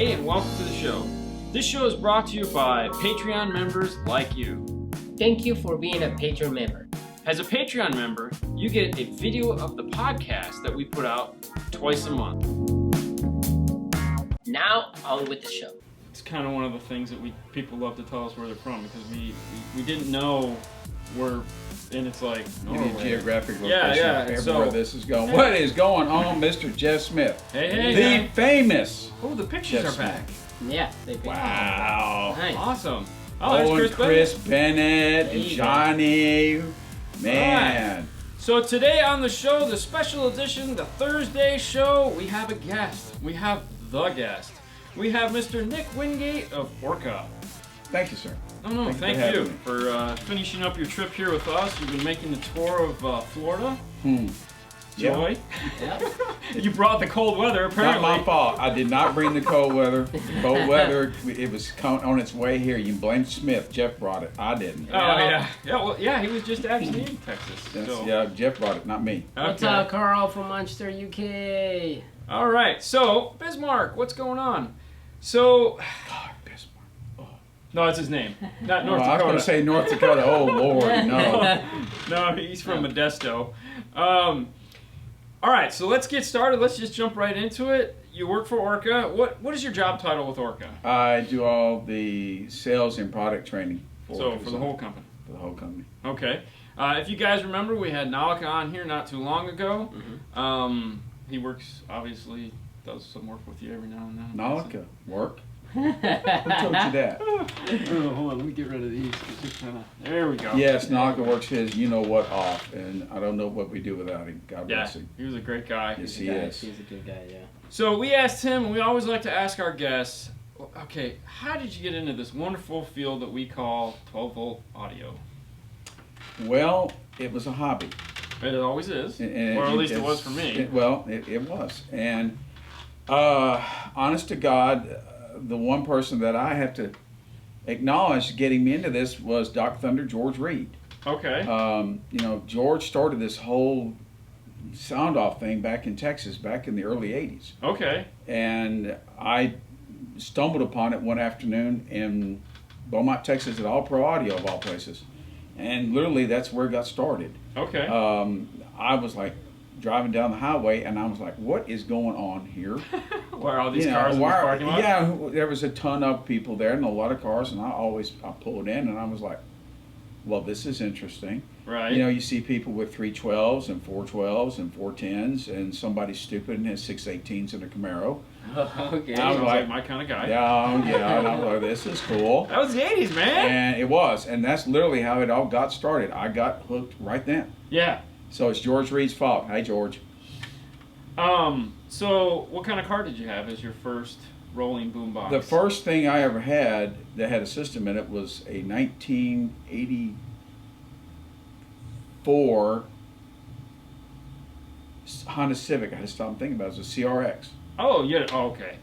Hey, and welcome to the show. This show is brought to you by Patreon members like you. Thank you for being a Patreon member. As a Patreon member, you get a video of the podcast that we put out twice a month. Now, on with the show. It's kind of one of the things that people love to tell us where they're from because we didn't know where, and it's like Any geographic location everywhere so, this is going. What is going on, Mr. Jeff Smith? Hey, the famous. Oh, the pictures Jeff are back. Yeah, they Wow. Nice. Awesome. Oh, there's and Chris Bennett and Johnny. Man. Right. So today on the show, the special edition, the Thursday show, we have a guest. We have the guest. We have Mr. Nick Wingate of Orca. Thank you, sir. No, thank you for finishing up your trip here with us. You've been making the tour of Florida. Joy. Yeah. You brought the cold weather, apparently. Not my fault. I did not bring the cold weather. The cold weather, it was on its way here. You can blame Smith. Jeff brought it. I didn't. Oh, yeah. Yeah, he was just actually in Texas. So. Yeah, Jeff brought it, not me. What's up, Carl from Manchester, UK? All right, so Bismarck, what's going on? So, God, Bismarck. Oh. No, that's his name. Not North Dakota. I was going to say North Dakota. Oh, Lord, no. No, he's from Modesto. All right, so let's get started. Let's just jump right into it. You work for Orca. What is your job title with Orca? I do all the sales and product training. For the whole company? For the whole company. Okay. If you guys remember, we had Nalika on here not too long ago. Mm-hmm. He works, obviously, does some work with you every now and then. Nalika, work? Who told you that? Hold on, let me get rid of these. There we go. Yes, Nalika works his you-know-what off, and I don't know what we do without him. God bless him. He was a great guy. Yes, he is. He's a good guy, yeah. So we asked him, and we always like to ask our guests, okay, how did you get into this wonderful field that we call 12-volt audio? Well, it was a hobby. It always is, and or at least it was for me. It was. And honest to God, the one person that I have to acknowledge getting me into this was Doc Thunder George Reed. Okay. George started this whole sound off thing back in Texas back in the early 80s. Okay. And I stumbled upon it one afternoon in Beaumont, Texas at All Pro Audio of all places. And literally that's where it got started. Okay. I was like driving down the highway and I was like, what is going on here? Why are all these cars in the parking lot? Yeah, there was a ton of people there and a lot of cars, and I pulled in and I was like, well, this is interesting. Right. You see people with 312s and 412s and 410s, and somebody stupid and has 618s in a Camaro. Okay. I was like my kind of guy. Yeah, and I was like, this is cool. That was the 80s, man. And it was, and that's literally how it all got started. I got hooked right then. Yeah. So it's George Reed's fault. Hey, George. So what kind of car did you have as your first rolling boombox? The first thing I ever had that had a system in it was a 1984 Honda Civic. I had to stop and think about it. It was a CRX. Oh, yeah. Oh, okay.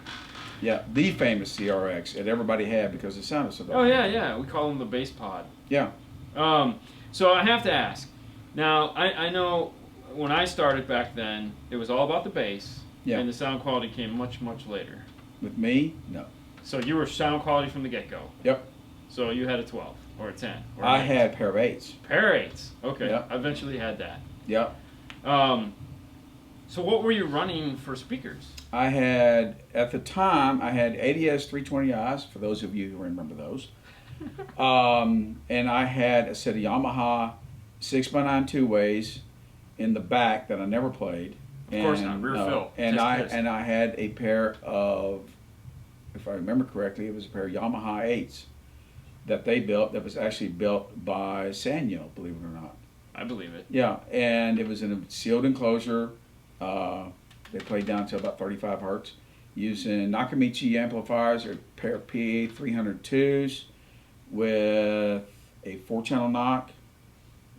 Yeah, the famous CRX that everybody had because it sounded so bad. Oh, yeah. We call them the bass pod. Yeah. So I have to ask. Now, I know when I started back then, it was all about the bass, and the sound quality came much, much later. With me, no. So you were sound quality from the get-go? Yep. So you had a 12 or a 10? Or I had a pair of 8s. Pair of 8s. Okay. Yep. I eventually had that. Yep. So what were you running for speakers? At the time, I had ADS 320Is, for those of you who remember those. And I had a set of Yamaha 6x9 two-ways in the back that I never played. Of course not, rear fill. And I had a pair of, if I remember correctly, it was a pair of Yamaha 8s that they built, that was actually built by Sanyo, believe it or not. I believe it. Yeah, and it was in a sealed enclosure. They played down to about 35 hertz using Nakamichi amplifiers, or a pair of PA 302s with a 4-channel knock,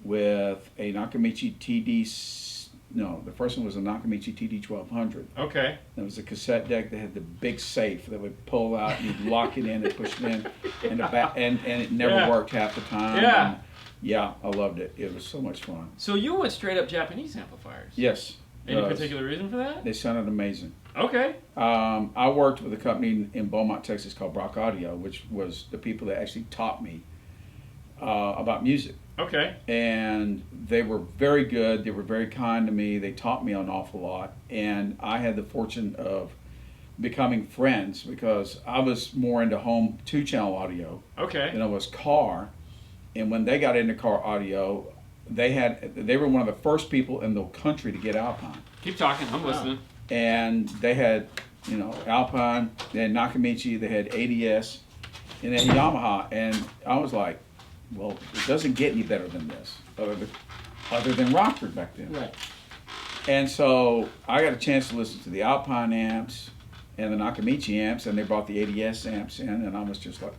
with a Nakamichi the first one was a Nakamichi TD1200. Okay. There was a cassette deck that had the big safe that would pull out, you'd lock it in and push it in, and it never worked half the time. Yeah. And yeah, I loved it. It was so much fun. So you went straight up Japanese amplifiers? Yes. Any particular reason for that? They sounded amazing. Okay. I worked with a company in Beaumont, Texas called Brock Audio, which was the people that actually taught me about music. Okay. And they were very good. They were very kind to me. They taught me an awful lot. And I had the fortune of becoming friends because I was more into home 2-channel audio Okay. than I was car. And when they got into car audio, they were one of the first people in the country to get Alpine. Keep talking. I'm listening. And they had, Alpine, they had Nakamichi, they had ADS, and they had Yamaha. And I was like, well, it doesn't get any better than this, other than Rockford back then. Right. And so I got a chance to listen to the Alpine amps and the Nakamichi amps, and they brought the ADS amps in, and I was just like,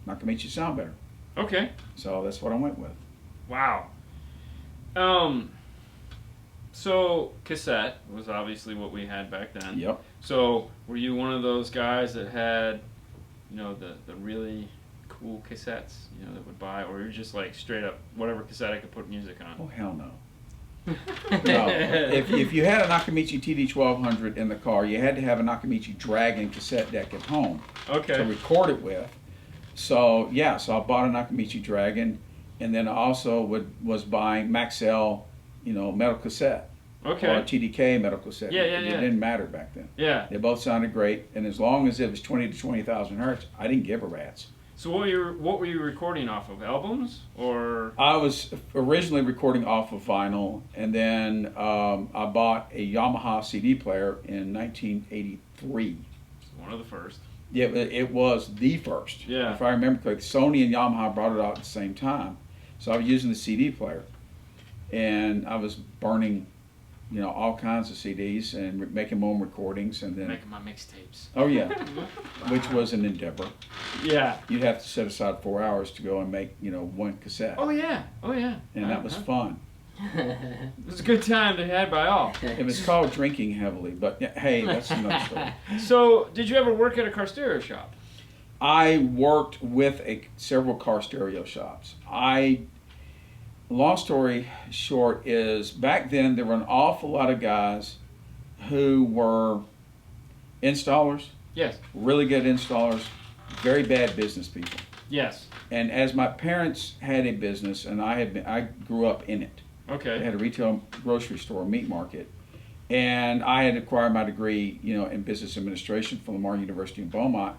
Nakamichi sound better. Okay. So that's what I went with. Wow. So cassette was obviously what we had back then. Yep. So were you one of those guys that had, the really cool cassettes, that would buy, or you're just like straight up whatever cassette I could put music on? Oh, hell no. No. If you had a Nakamichi TD1200 in the car, you had to have a Nakamichi Dragon cassette deck at home Okay. to record it with. So yeah, so I bought a Nakamichi Dragon, and then I also was buying Maxell, metal cassette. Okay. Or a TDK metal cassette. Yeah. It didn't matter back then. Yeah. They both sounded great, and as long as it was 20 to 20,000 hertz, I didn't give a rat's. So what were you recording off of? Albums or? I was originally recording off of vinyl, and then I bought a Yamaha CD player in 1983. One of the first. Yeah, it was the first. Yeah. If I remember correctly, Sony and Yamaha brought it out at the same time. So I was using the CD player, and I was burning, all kinds of CDs and making my own recordings, and then Making my mixtapes. oh yeah, which was an endeavor. Yeah. You'd have to set aside 4 hours to go and make one cassette, Oh yeah. and that was fun. It was a good time to had by all. It was called drinking heavily, but yeah, hey, that's another story. So did you ever work at a car stereo shop? I worked with several car stereo shops. Long story short is, back then there were an awful lot of guys who were installers, Yes. really good installers, very bad business people. Yes. And as my parents had a business, and I grew up in it. They Okay. had a retail grocery store, meat market, and I had acquired my degree, in business administration from Lamar University in Beaumont.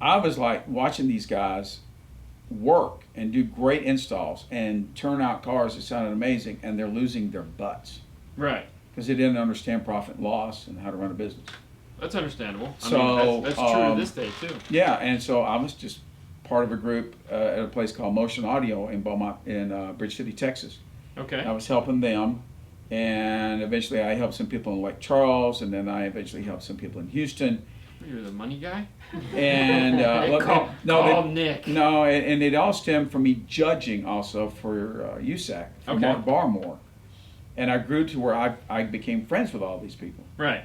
I was like watching these guys work and do great installs and turn out cars that sounded amazing, and they're losing their butts Right. because they didn't understand profit and loss and how to run a business. That's understandable. I So, mean, that's true to this day too. Yeah, and so I was just part of a group at a place called Motion Audio in Beaumont, in Bridge City, Texas. Okay. I was helping them, and eventually I helped some people in Lake Charles, and then I eventually helped some people in Houston. You're the money guy. And Call Nick. No, and it all stemmed from me judging also for USAC, for Okay. Mark Barmore, and I grew to where I became friends with all these people, Right.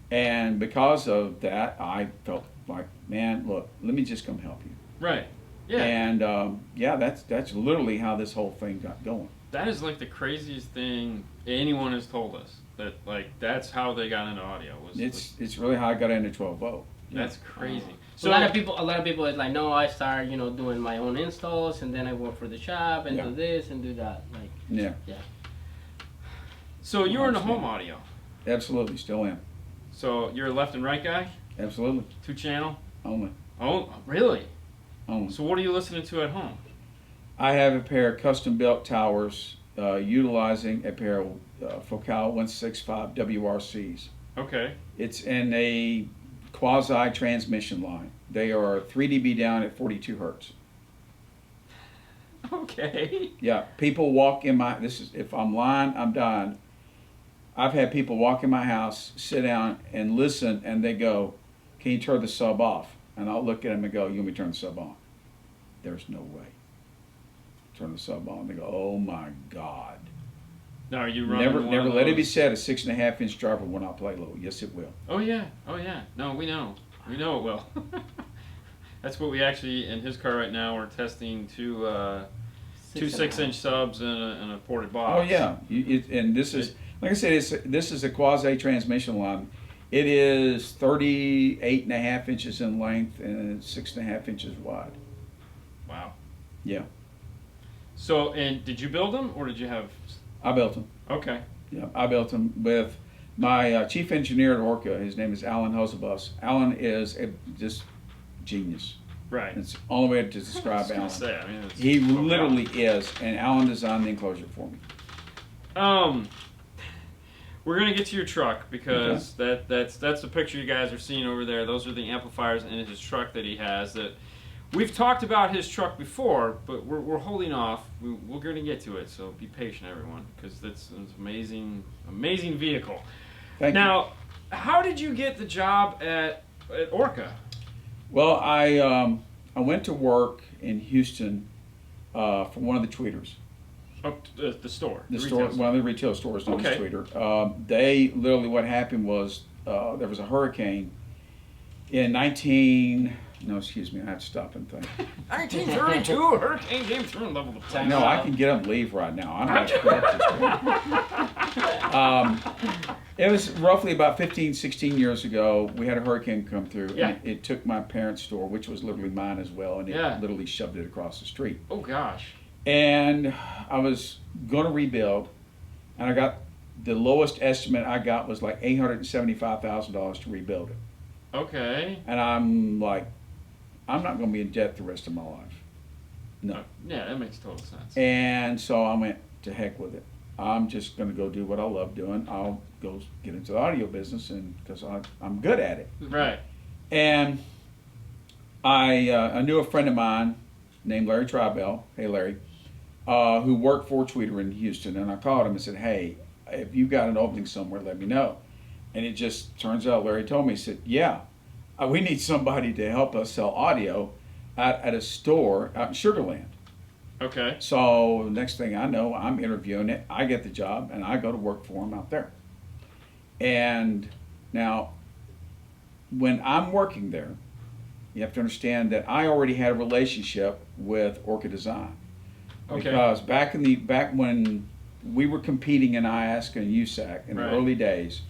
and because of that, I felt like, man, look, let me just come help you. Right. Yeah. And that's literally how this whole thing got going. That is like the craziest thing anyone has told us. That that's how they got into audio. It's really how I got into 12 volt. That's crazy. So a lot of people is like, no, I started, doing my own installs, and then I work for the shop and Yeah. do this and do that. Like, Yeah, So you were in the home audio. absolutely, still am. So you're a left and right guy, Absolutely, 2-channel. only. Oh, really? Only. So what are you listening to at home? I have a pair of custom built towers utilizing a pair of Focal 165 WRCs. Okay. It's in a quasi transmission line. They are 3 dB down at 42 hertz. Okay. Yeah, people walk in my, if I'm lying, I'm dying. I've had people walk in my house, sit down and listen, and they go, can you turn the sub off? And I'll look at them and go, you want me to turn the sub on? There's no way. Turn the sub on. They go, oh my God. Now are you running? Never, one never of let it be those- said a 6.5-inch driver will not play low. Yes, it will. Oh yeah. Oh yeah. No, we know. We know it will. That's what we actually in his car right now. We're testing two 6-inch subs and a ported box. Oh yeah, and this is like I said, this is a quasi transmission line. It is 38.5 inches in length and 6.5 inches wide. Wow. Yeah, So, and did you build them or did you have? I built them. Okay. Yeah, I built them with my chief engineer at Orca. His name is Alan Hosebus. Alan is just genius. Right. It's the only way to I describe was gonna Alan. say, I mean, it's He profound. literally is, and Alan designed the enclosure for me. We're gonna get to your truck because that's the picture you guys are seeing over there. Those are the amplifiers in his truck that he has. That we've talked about his truck before, but we're holding off. We're gonna get to it, so be patient, everyone, because that's an amazing vehicle. Thank you. Now, how did you get the job at Orca? Well, I went to work in Houston for one of the tweeters. Oh, the store. The retail store, one of the retail stores known as Okay. Tweeter. They literally, what happened was there was a hurricane in I have to stop and think. 1932, a hurricane came through and leveled the place. No, I can get up and leave right now. I'm not It was roughly about 15, 16 years ago. We had a hurricane come through. Yeah. And it took my parents' store, which was literally mine as well, and it Yeah. literally shoved it across the street. Oh gosh. And I was going to rebuild, and I got the lowest estimate I got was like $875,000 to rebuild it. Okay. And I'm like, I'm not going to be in debt the rest of my life. No. Yeah, that makes total sense. And so I went to heck with it. I'm just going to go do what I love doing. I'll go get into the audio business, and because I'm good at it. Right. And I knew a friend of mine named Larry Tribell. Hey, Larry. Who worked for Tweeter in Houston, and I called him and said, hey, if you've got an opening somewhere, let me know. And it just turns out Larry told me, he said, yeah, we need somebody to help us sell audio at a store out in Sugar Land. Okay. So next thing I know, I'm interviewing it, I get the job, and I go to work for him out there. And now, when I'm working there, you have to understand that I already had a relationship with Orca Design. Okay. Because back when we were competing in IASCA and USAC in Right. the early days,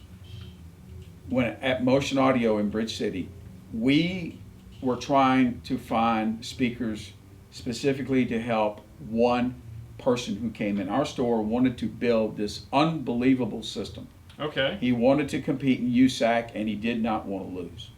when at Motion Audio in Bridge City, we were trying to find speakers specifically to help one person who came in our store, wanted to build this unbelievable system. Okay. He wanted to compete in USAC, and he did not want to lose.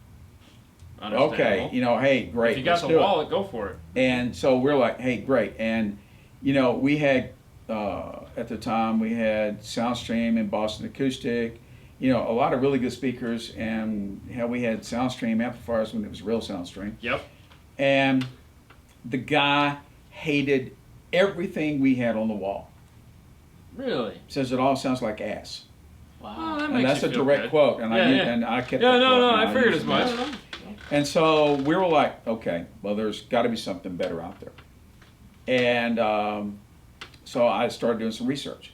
Understandable. Okay, hey, great. If you got let's the do it. wallet, go for it. And so we're like, hey, great. And, we had, at the time, we had Soundstream and Boston Acoustic, a lot of really good speakers. And we had Soundstream amplifiers when it was real Soundstream. Yep. And the guy hated everything we had on the wall. Really? Says it all sounds like ass. Well, Wow. that And makes that's you a feel direct good. quote. And, Yeah, I kept Yeah, that no, quote, no, and I figured use as it. much. And so we were like, okay, well, there's got to be something better out there. And so I started doing some research.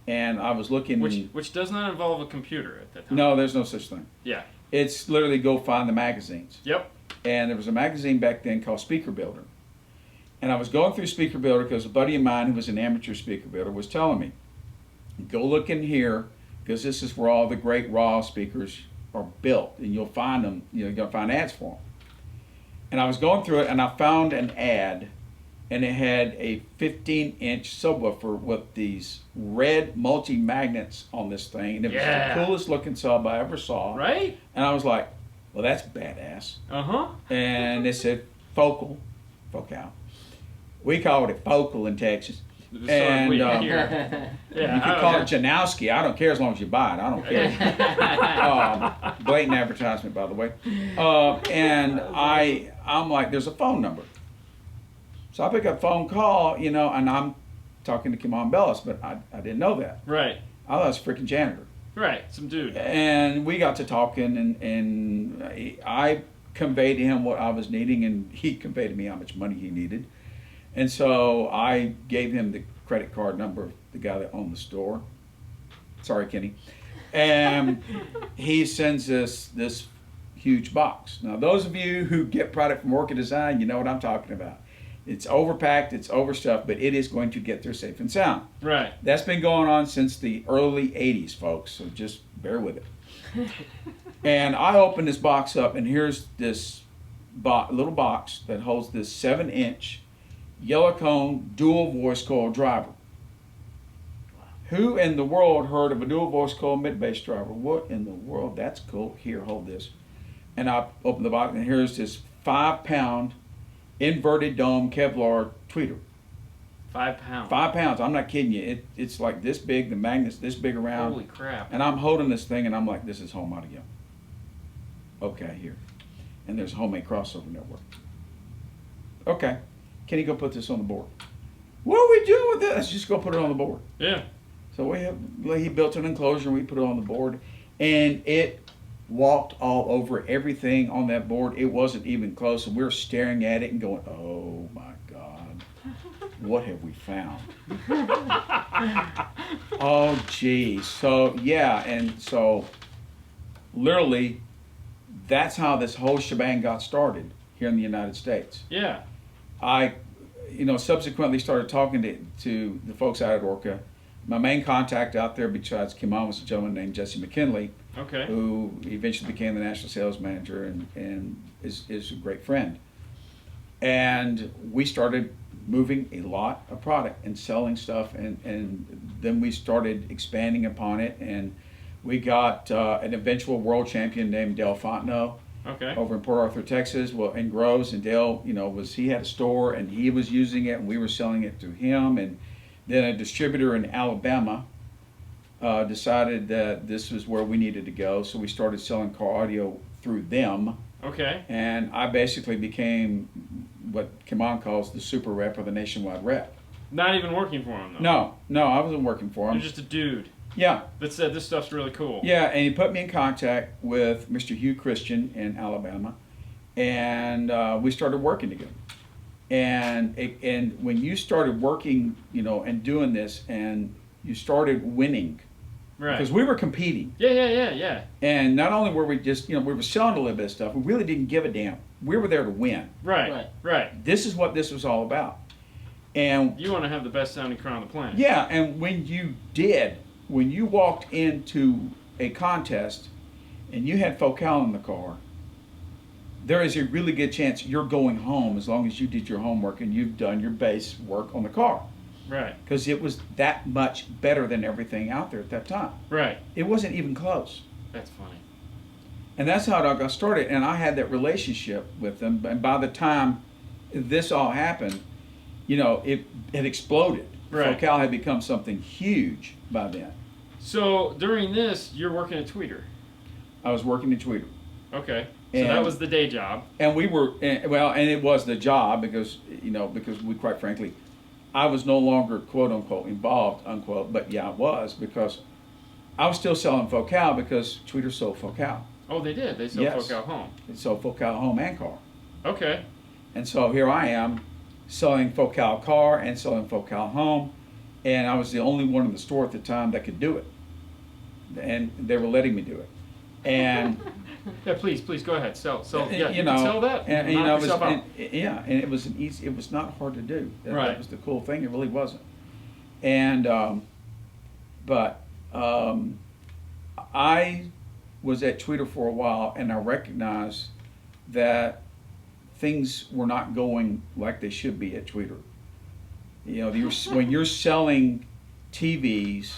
And I was looking. Which does not involve a computer at that time. No, there's no such thing. Yeah. It's literally go find the magazines. Yep. And there was a magazine back then called Speaker Builder. And I was going through Speaker Builder because a buddy of mine who was an amateur speaker builder was telling me, go look in here because this is where all the great raw speakers are built, and you'll find them, you're going to find ads for them. And I was going through it, and I found an ad, and it had a 15-inch subwoofer with these red multi-magnets on this thing, and it was the coolest looking sub I ever saw. Right? And I was like, well, that's badass. Uh-huh. And they said focal. We called it focal in Texas. And here. you can call it Janowski. I don't care as long as you buy it. I don't care. Blatant advertisement, by the way. And I'm like, there's a phone number. So I pick up a phone call, and I'm talking to Kimon Bellis, but I didn't know that. Right. I thought it was a freaking janitor. Right. Some dude. And we got to talking, and I conveyed to him what I was needing, and he conveyed to me how much money he needed. And so I gave him the credit card number of the guy that owned the store. Sorry, Kenny. And he sends us this huge box. Now, those of you who get product from Orca Design, you know what I'm talking about. It's overpacked, it's overstuffed, but it is going to get there safe and sound. Right. That's been going on since the early 80s, folks, so just bear with it. And I open this box up, and here's this little box that holds this 7-inch yellow cone dual voice coil driver. Who in the world heard of a dual voice coil mid-bass driver? What in the world? That's cool. Here, hold this. And I open the box, and here's this 5-pound inverted dome Kevlar tweeter. 5 pounds. 5 pounds. I'm not kidding you. It's like this big. The magnet's this big around. Holy crap. And I'm holding this thing, and I'm like, this is home audio. Okay, here. And there's a homemade crossover network. Okay. Can you go put this on the board? What are we doing with this? Let's just go put it on the board. Yeah. So he built an enclosure, and we put it on the board, and it walked all over everything on that board. It wasn't even close, and we were staring at it and going, oh my God, what have we found? Oh geez. So yeah, and so literally that's how this whole shebang got started here in the United States. Yeah. I subsequently started talking to the folks out at Orca. My main contact out there besides Kim On was a gentleman named Jesse McKinley, Okay. who eventually became the national sales manager and is a great friend. And we started moving a lot of product and selling stuff, and then we started expanding upon it, and we got an eventual world champion named Dale Fontenot Okay. over in Port Arthur, Texas, in Groves, and Dale, he had a store and he was using it and we were selling it to him, and then a distributor in Alabama decided that this was where we needed to go, so we started selling car audio through them. Okay. And I basically became what Kim On calls the super rep or the nationwide rep. Not even working for him, though. No, I wasn't working for him. You're just a dude Yeah, that said this stuff's really cool. yeah, and he put me in contact with Mr. Hugh Christian in Alabama, and we started working together. And when you started working, and doing this, and you started winning, Right. because we were competing. Yeah. And not only were we just, we were selling a little bit of stuff, we really didn't give a damn. We were there to win. Right. This is what this was all about. And You want to have the best sounding car on the planet. yeah, and when you walked into a contest and you had Focal in the car, there is a really good chance you're going home as long as you did your homework and you've done your base work on the car. Right. Because it was that much better than everything out there at that time. Right. It wasn't even close. That's funny. And that's how it all got started. And I had that relationship with them. And by the time this all happened, it had exploded. Right. Focal had become something huge by then. So during this, you're working at Tweeter. I was working in Tweeter. Okay. So And- that was the day job. And we were, and it was the job because we, quite frankly, I was no longer quote unquote involved, unquote, but yeah, I was, because I was still selling Focal because Tweeter sold Focal. Oh, they did. They sold Yes. Focal home. It sold Focal home and car. Okay. And so here I am selling Focal car and selling Focal home, and I was the only one in the store at the time that could do it. And they were letting me do it. And Yeah, please go ahead. Sell. Yeah, you can sell that. and Knock yourself out. it was it was not hard to do. That Right. was the cool thing. It really wasn't. And I was at Tweeter for a while, and I recognized that things were not going like they should be at Tweeter. When you're selling TVs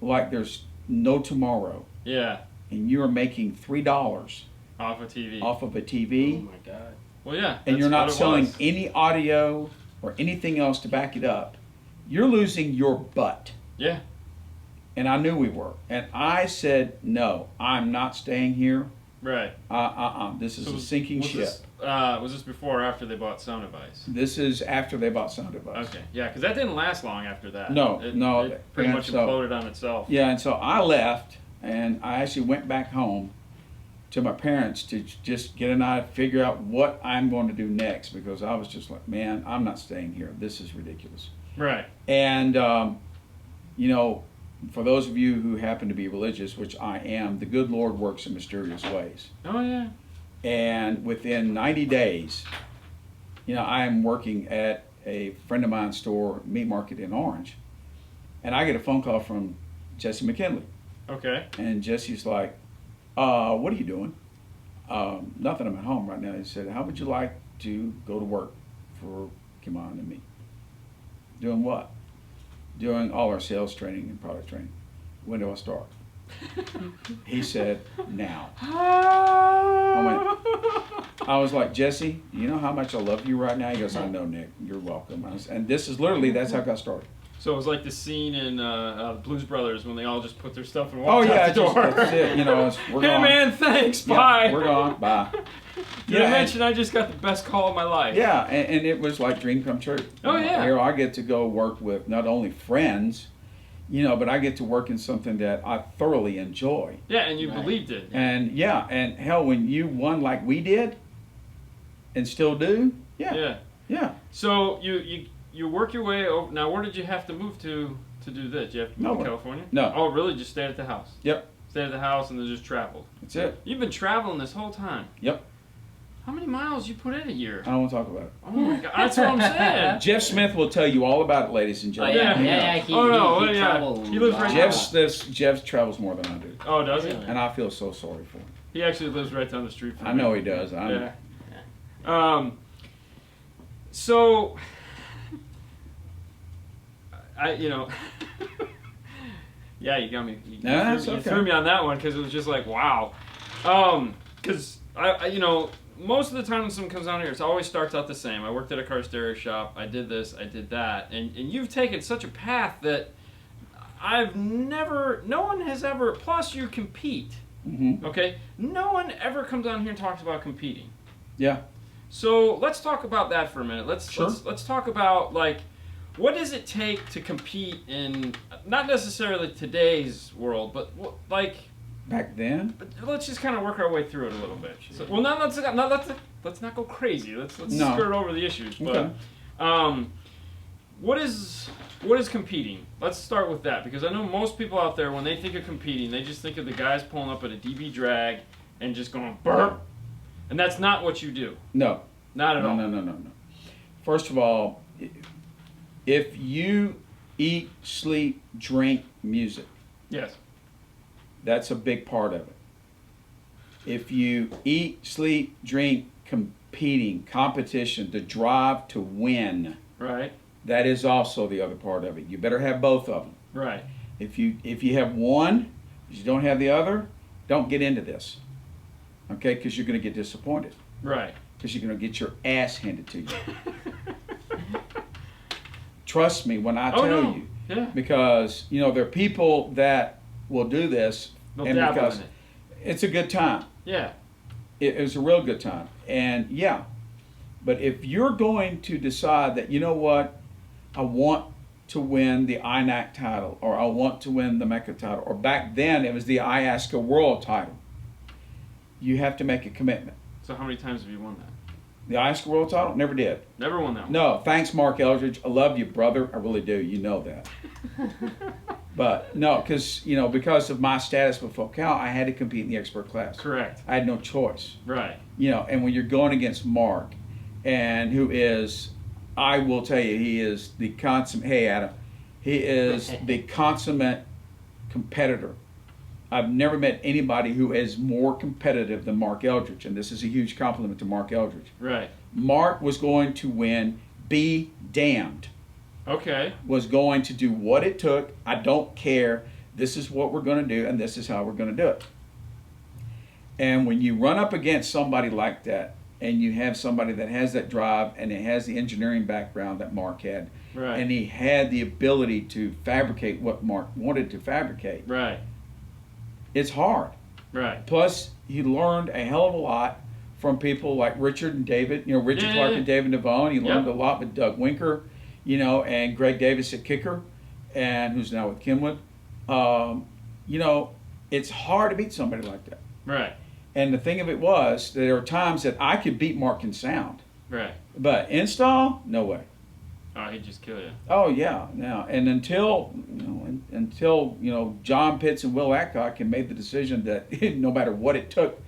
like there's no tomorrow, Yeah. and you are making $3 Off a TV. off of a Oh TV, my God. Well, yeah. and that's you're not what it selling was. any audio or anything else to back it up, you're losing your butt. Yeah. And I knew we were. And I said, no, I'm not staying here. Right. This is So a sinking was ship. This, was this before or after they bought Sound Device? This is after they bought Sound Device. Okay. Yeah, because that didn't last long after that. No, no, It pretty and much so- imploded on itself. Yeah, and so I left, and I actually went back home to my parents to just get an eye, figure out what I'm going to do next, because I was just like, man, I'm not staying here. This is ridiculous. Right. And, for those of you who happen to be religious, which I am, the good Lord works in mysterious ways. Oh, yeah. And within 90 days, I am working at a friend of mine's store, meat market in Orange, and I get a phone call from Jesse McKinley. Okay. And Jesse's like, what are you doing? Nothing, I'm at home right now. He said, how would you like to go to work for Kimon and me? Doing what? Doing all our sales training and product training. When do I start? He said, now. I was like, Jesse, you know how much I love you right now? He goes, I know, Nick. You're welcome. And this is literally, that's how I got started. So it was like the scene in Blues Brothers when they all just put their stuff and walked out the door. That's it. You know, we're hey gone. man, thanks. Bye. Yeah, we're gone. Bye. Did I mention I just got the best call of my life? Yeah, and it was like dream come true. Oh yeah. Here I get to go work with not only friends, you know, but I get to work in something that I thoroughly enjoy. Yeah, and you believed it. And yeah, and hell, when you won like we did, and still do, yeah. So you work your way over. Now, where did you have to move to do this? You have to move to California? No. Oh, really? Just stayed at the house? Yep. Stayed at the house and then just traveled? That's it. You've been traveling this whole time? Yep. How many miles you put in a year? I don't want to talk about it. Oh my God, that's what I'm saying. Jeff Smith will tell you all about it, ladies and Oh, gentlemen. yeah. He travels. He lives right Jeff travels more than I do. Oh, does he? And I feel so sorry for him. He actually lives right down the street from me. I know he does. Yeah. So, yeah, you got me. You threw me on that one because it was just like, wow. Because most of the time when someone comes down here, it always starts out the same. I worked at a car stereo shop. I did this. I did that. And you've taken such a path that no one has ever. Plus, you compete. Mm-hmm. Okay, no one ever comes down here and talks about competing. Yeah. So let's talk about that for a minute. Let's talk about like what does it take to compete in not necessarily today's world, but like back then. But let's just kind of work our way through it a little bit. So, well, let's not go crazy. Let's skirt over the issues. But what is competing? Let's start with that because I know most people out there when they think of competing, they just think of the guys pulling up at a DB drag and just going burp. And that's not what you do. No. Not at all. No. First of all, if you eat, sleep, drink music, yes, that's a big part of it. If you eat, sleep, drink, competing, competition, the drive to win, right, that is also the other part of it. You better have both of them. Right. If you have one, if you don't have the other, don't get into this. Okay, because you're going to get disappointed. Right. Because you're going to get your ass handed to you. Trust me when I tell you. Yeah. Because, there are people that will do this. They'll dabble in it. It's a good time. Yeah. It was a real good time. And yeah. But if you're going to decide that, you know what, I want to win the INAC title, or I want to win the Mecca title, or back then it was the IASCA World title, you have to make a commitment. So how many times have you won that? The IASCA World title? Never did. Never won that one? No. Thanks, Mark Eldridge. I love you, brother. I really do. You know that. But no, because of my status with Focal, I had to compete in the expert class. Correct. I had no choice. Right. And when you're going against Mark, and who is, I will tell you, he is the consummate, hey Adam, he is the consummate competitor. I've never met anybody who is more competitive than Mark Eldridge, and this is a huge compliment to Mark Eldridge. Right. Mark was going to win, be damned. Okay. Was going to do what it took. I don't care. This is what we're going to do, and this is how we're going to do it. And when you run up against somebody like that, and you have somebody that has that drive, and it has the engineering background that Mark had, right, and he had the ability to fabricate what Mark wanted to fabricate, right, it's hard. Right. Plus, he learned a hell of a lot from people like Richard and David, Richard Clark and David Navone. He learned a lot with Doug Winker, and Greg Davis at kicker, and who's now with Kenwood. It's hard to beat somebody like that. Right. And the thing of it was, there were times that I could beat Mark in sound. Right. But install, no way. Oh, he'd just kill you. Oh yeah, now and until John Pitts and Will Adcock had made the decision that no matter what it took,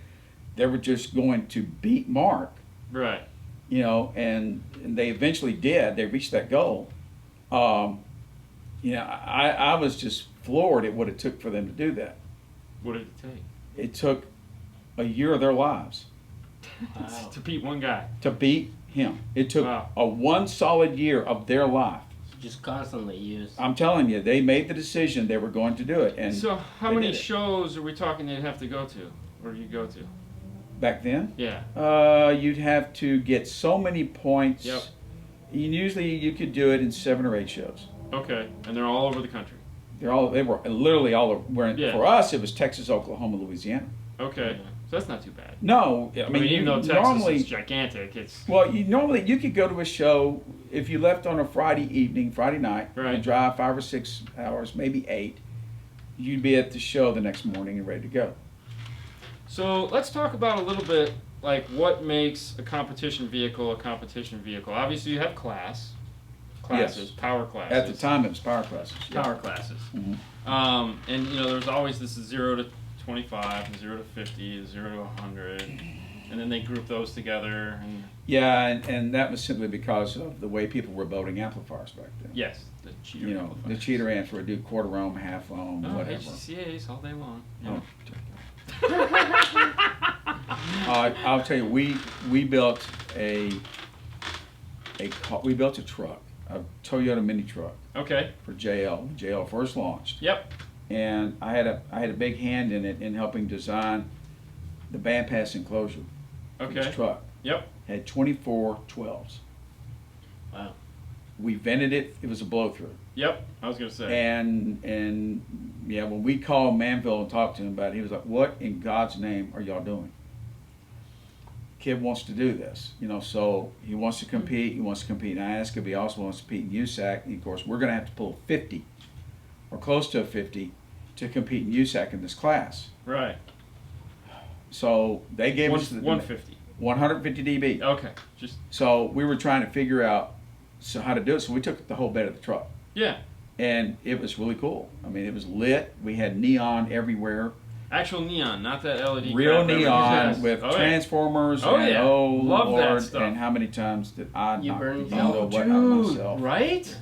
they were just going to beat Mark. Right. And they eventually did. They reached that goal. I was just floored at what it took for them to do that. What did it take? It took a year of their lives Wow. To beat one guy. to beat him. It took Wow. a one solid year of their life. Just constantly used. I'm telling you, they made the decision they were going to do it. And So how they many did it. shows are we talking they'd have to go to, or you go to? Back then, Yeah. you'd have to get so many points. Yep. Usually you could do it in 7 or 8 shows. Okay, and they're all over the country. They were literally all over. Yeah. For us, it was Texas, Oklahoma, Louisiana. Okay, so that's not too bad. No, I mean, even though Texas normally, is gigantic, it's well, you could go to a show if you left on a Friday evening, Friday night, Right. and drive 5 or 6 hours, maybe 8. You'd be at the show the next morning and ready to go. So let's talk about a little bit like what makes a competition vehicle a competition vehicle. Obviously, you have classes, Yes. power classes. At the time, it was power classes. Yeah. power classes. Mhm. And you know, there's always this 0 to 25, and 0 to 50, 0 to 100, and then they group those together. And Yeah, and that was simply because of the way people were building amplifiers back then. yes, the cheater. You know, the cheater amps would do quarter ohm, half ohm, Oh, whatever. HCA's all day long. Oh. I'll tell you, we built we built a truck, a Toyota mini truck Okay. for JL. When JL first launched, Yep. and I had a big hand in it in helping design the bandpass enclosure for Okay. this truck. Yep. Had 24 12s. Wow. We vented it. It was a blow through. Yep. I was gonna say. And yeah, when we called Manville and talked to him about it, he was like, "What in God's name are y'all doing?" Kid wants to do this, you know, so he wants to compete. He wants to compete in IASCA, but he also wants to compete in USAC. And of course, we're going to have to pull 50 or close to a 50 to compete in USAC in this class. Right. So they gave us the 150. 150 dB. Okay. Just So we were trying to figure out how to do it. So we took the whole bed of the truck. yeah. And it was really cool. I mean, it was lit. We had neon everywhere. Actual neon, not that LED. Real crap everybody neon says. with Oh, yeah. transformers. Oh, and yeah. oh Love that Lord, stuff. and how many times did I You knock burned the yourself? yellow Oh, what out of dude, myself? right?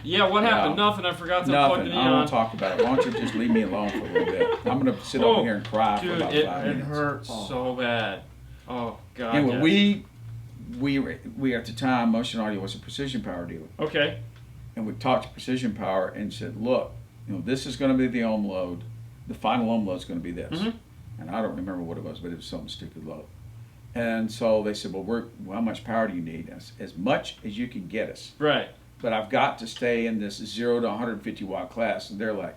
Yeah, what happened? Yeah. Nothing. I forgot to plug the Nothing. I neon. don't talk about it. Why don't you just leave me alone for a little bit? I'm going to sit Oh, over here and cry for Dude, about it 5 minutes. hurt Oh. so bad. Oh God. Anyway, yes. we at the time, Motion Audio was a Precision Power dealer. Okay. And we talked to Precision Power and said, look, you know, this is going to be the ohm load. The final ohm load is going to be this. Mhm. And I don't remember what it was, but it was some stupid load. And so they said, well, how much power do you need? As much as you can get us. Right. But I've got to stay in this 0 to 150 watt class. And they're like,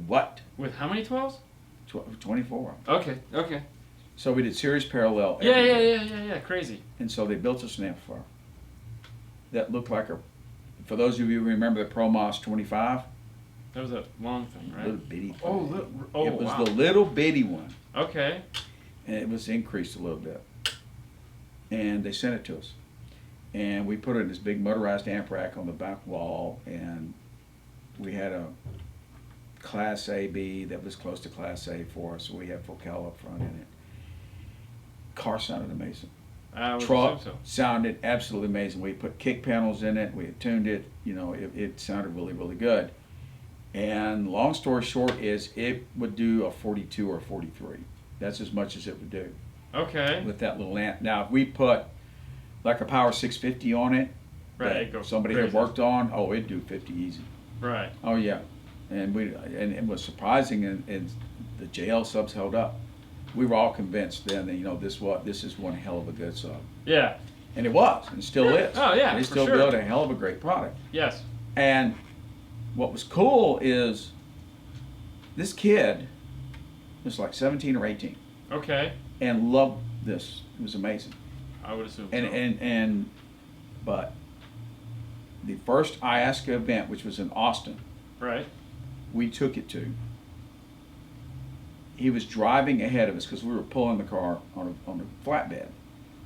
what? With how many 12s? 24. Okay. Okay. So we did series parallel. Yeah. every Yeah. day. Yeah. Crazy. And so they built us an amplifier that looked like for those of you who remember the ProMOS 25, That was a long thing, right? little bitty thing. Oh, it was wow. the little bitty one. Okay. And it was increased a little bit. And they sent it to us. And we put it in this big motorized amp rack on the back wall, and we had a Class A B that was close to Class A for us, so we had Focal up front in it. Car sounded amazing. I would Truck assume so. sounded absolutely amazing. We put kick panels in it, we had tuned it, you know, it sounded really, really good. And long story short is it would do a 42 or 43. That's as much as it would do Okay. with that little amp. Now, if we put like a Power 650 on it, Right. that It goes somebody had crazy. worked on, oh, it'd do 50 easy. Right. Oh yeah, and it was surprising, and the JL subs held up. We were all convinced then that, you know, this is one hell of a good sub, Yeah. and it was, and still is. Oh, yeah, they for still sure. built a hell of a great product. Yes. And what was cool is this kid was like 17 or 18 Okay. and loved this. It was amazing. I would assume. And but the first IASCA event, which was in Austin, Right. we took it to. He was driving ahead of us because we were pulling the car on a flatbed,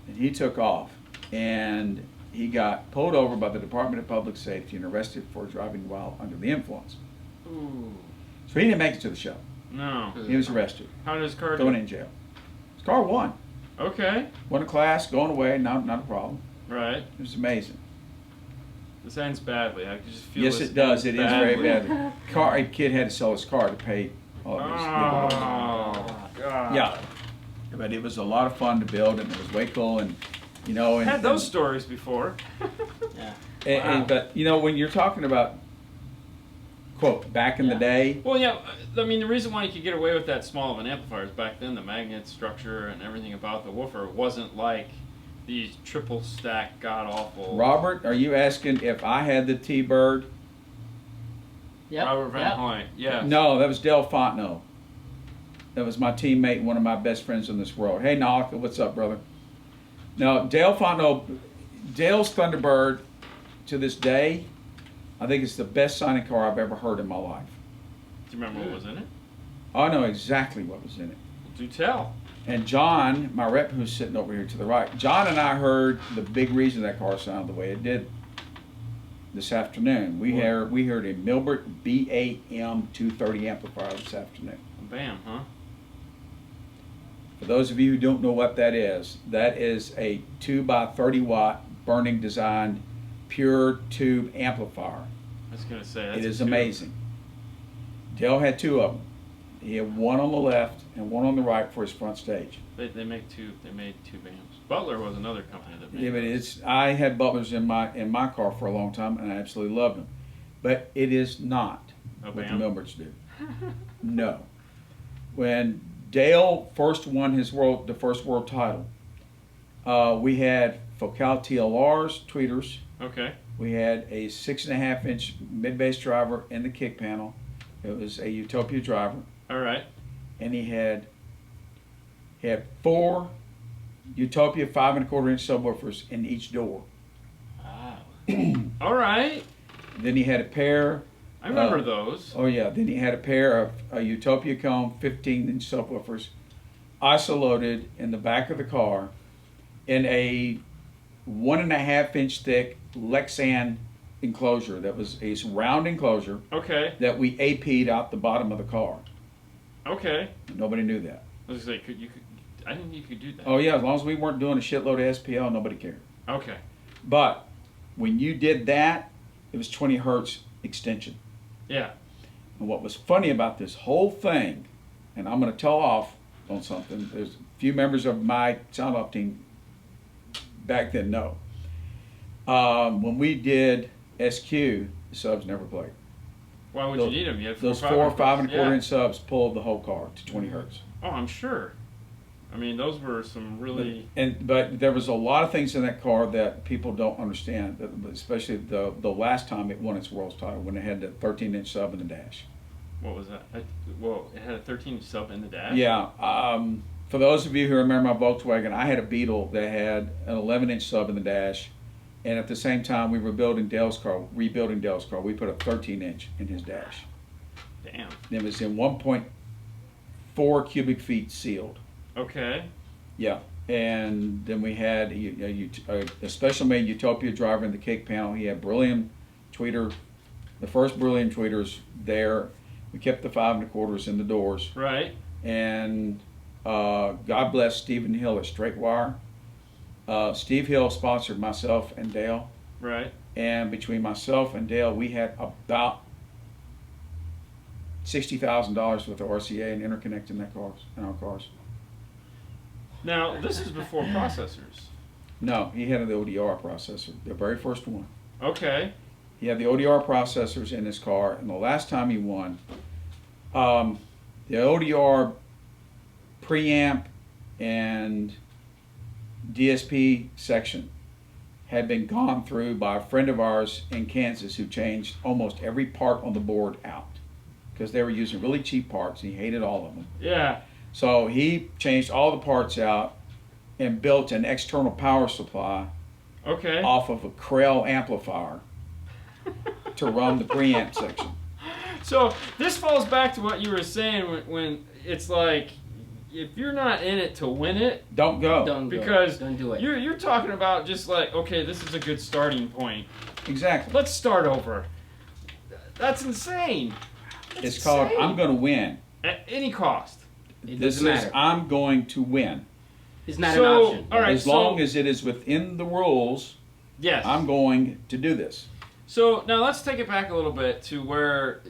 and he took off, and he got pulled over by the Department of Public Safety and arrested for driving while under the influence. Ooh. So he didn't make it to the show. No. He was arrested, How did his car thrown do? in jail. His car won. Okay. Won a class, going away, not a problem. Right. It was amazing. This ends badly. I can just feel Yes, this it does. It ends is very badly. bad. A kid had to sell his car to pay all of his legal bills. Oh, God. Yeah. But it was a lot of fun to build, and it was way cool, and you know. And, Had those stories before. Yeah. But you know, when you're talking about quote back in the day, Well, yeah. I mean, the reason why you could get away with that small of an amplifier is back then the magnet structure and everything about the woofer wasn't like these triple stack god awful. Robert, are you asking if I had the T-Bird? Yep. Robert Van Hoyt. Yeah. No, that was Dale Fontenot. That was my teammate and one of my best friends in this world. Hey, Nalka, what's up, brother? No, Dale Fontenot, Dale's Thunderbird, to this day, I think it's the best sounding car I've ever heard in my life. Do you remember what was in it? I know exactly what was in it. Do tell. And John, my rep who's sitting over here to the right, John and I heard the big reason that car sounded the way it did this afternoon. We heard a Milbert BAM 230 amplifier this afternoon. Bam, huh? For those of you who don't know what that is a 2x30 watt burning designed pure tube amplifier. I was gonna say that's It is a two. amazing. Dale had two of them. He had one on the left and one on the right for his front stage. They make two. They made two BAMs. Butler was another company that made. Yeah, but those. I had Butlers in my car for a long time, and I absolutely loved them. But it is not A what the BAM? Milberts do. No. When Dale first won the first world title, we had Focal TLRs, tweeters. Okay. We had a 6.5-inch mid-bass driver in the kick panel. It was a Utopia driver, All right. and he had 4 Utopia 5.25-inch subwoofers in each door. Wow. All right. Then he had a pair. I remember those. Oh yeah. Then he had a pair of Utopia Cone 15-inch subwoofers, isoloaded in the back of the car, in a 1.5-inch thick Lexan enclosure that was a round enclosure Okay. that we AP'd out the bottom of the car. Okay. Nobody knew that. I was gonna say, I didn't think you could do that. Oh yeah, as long as we weren't doing a shitload of SPL, nobody cared. Okay. But when you did that, it was 20 hertz extension. Yeah. And what was funny about this whole thing, and I'm going to tell off on something, there's a few members of my sound off team back then know. When we did SQ, the subs never played. Why would you need them? You had Those 4 5.25 Yeah. inch subs pulled the whole car to 20 hertz. Oh, I'm sure. I mean, those were some really. But there was a lot of things in that car that people don't understand, especially the last time it won its world's title when it had the 13-inch sub in the dash. What was that? Well, it had a 13-inch sub in the dash. Yeah. For those of you who remember my Volkswagen, I had a Beetle that had an 11-inch sub in the dash, and at the same time we were rebuilding Dale's car. We put a 13-inch in his dash. Damn. It was in 1.4 cubic feet sealed. Okay. Yeah. And then we had a special made Utopia driver in the kick panel. He had beryllium tweeter, the first beryllium tweeters there. We kept the 5.25s in the doors. Right. And God bless Stephen Hill at Straight Wire. Steve Hill sponsored myself and Dale. Right. And between myself and Dale, we had about $60,000 worth of RCA and interconnect in our cars. Now, this is before processors. No, he had the ODR processor, the very first one. Okay. He had the ODR processors in his car, and the last time he won, the ODR preamp and DSP section had been gone through by a friend of ours in Kansas who changed almost every part on the board out because they were using really cheap parts, and he hated all of them. Yeah. So he changed all the parts out and built an external power supply Okay. off of a Krell amplifier to run the preamp section. So this falls back to what you were saying when it's like, if you're not in it to win it, Don't go. Don't go. because Don't do it. You're talking about just like, okay, this is a good starting point. Exactly. Let's start over. That's insane. That's It's called insane. I'm going to win. At any cost. It This doesn't is matter. I'm going to win. It's not So, an option. all right. As long as it is within the rules, Yes. I'm going to do this. So now let's take it back a little bit to where,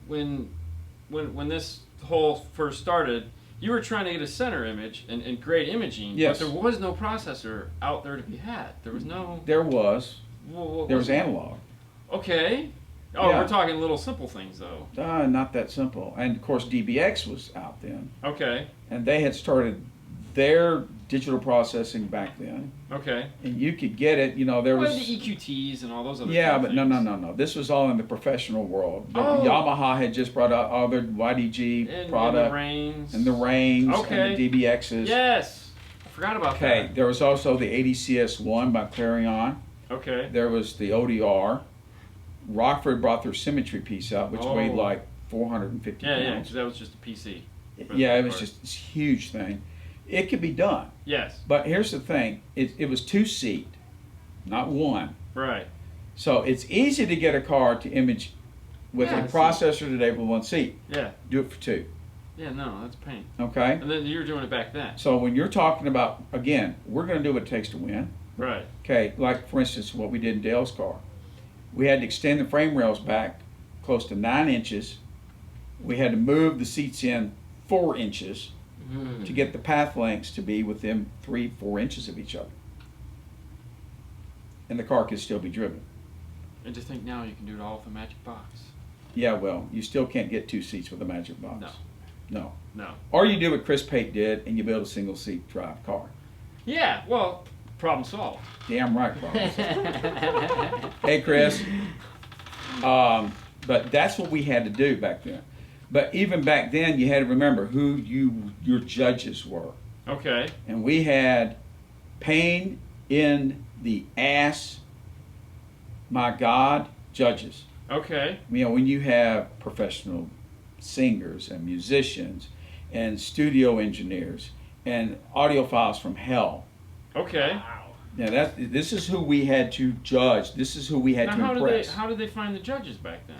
when this whole first started, you were trying to get a center image and great imaging, Yes. but there was no processor out there to be had. There was no. There was. What There was it? analog. Okay. Oh, Yeah. we're talking little simple things though. Not that simple. And of course, DBX was out then, Okay. and they had started their digital processing back then, Okay. and you could get it. You know, there Well, was. the EQTs and all those other. Yeah, kind but of no. This was all in the professional world. Oh. Yamaha had just brought out all their YDG And product the reins. and the Reigns Okay. and the DBXs. Yes. I forgot about Okay, that. there was also the ADCS1 by Clarion. Okay. There was the ODR. Rockford brought their symmetry piece out, which Oh. weighed like 450 Yeah, pounds. because that was just a PC. Yeah, it was just this huge thing. It could be done. Yes. But here's the thing. It was 2-seat, not one. Right. So it's easy to get a car to image with Yeah, a processor today with 1 seat. Yeah. Do it for 2. Yeah. No, that's a pain. Okay? And then you were doing it back then. So when you're talking about, again, we're going to do what it takes to win. Right. Okay, like for instance, what we did in Dale's car. We had to extend the frame rails back close to 9 inches. We had to move the seats in 4 inches to get the path lengths to be within 3-4 inches of each other. And the car could still be driven. And to think now you can do it all with a magic box. Yeah, well, you still can't get 2 seats with a magic box. No. No. Or you do what Chris Pate did and you build a single seat drive car. Yeah. Well, problem solved. Damn right, Bob. Hey, Chris. But that's what we had to do back then. But even back then, you had to remember who your judges were. Okay. And we had pain in the ass, my God, judges. Okay. You know, when you have professional singers and musicians and studio engineers and audiophiles from hell. Okay. Now this is who we had to judge. This is who we had Now, to impress. how did they find the judges back then?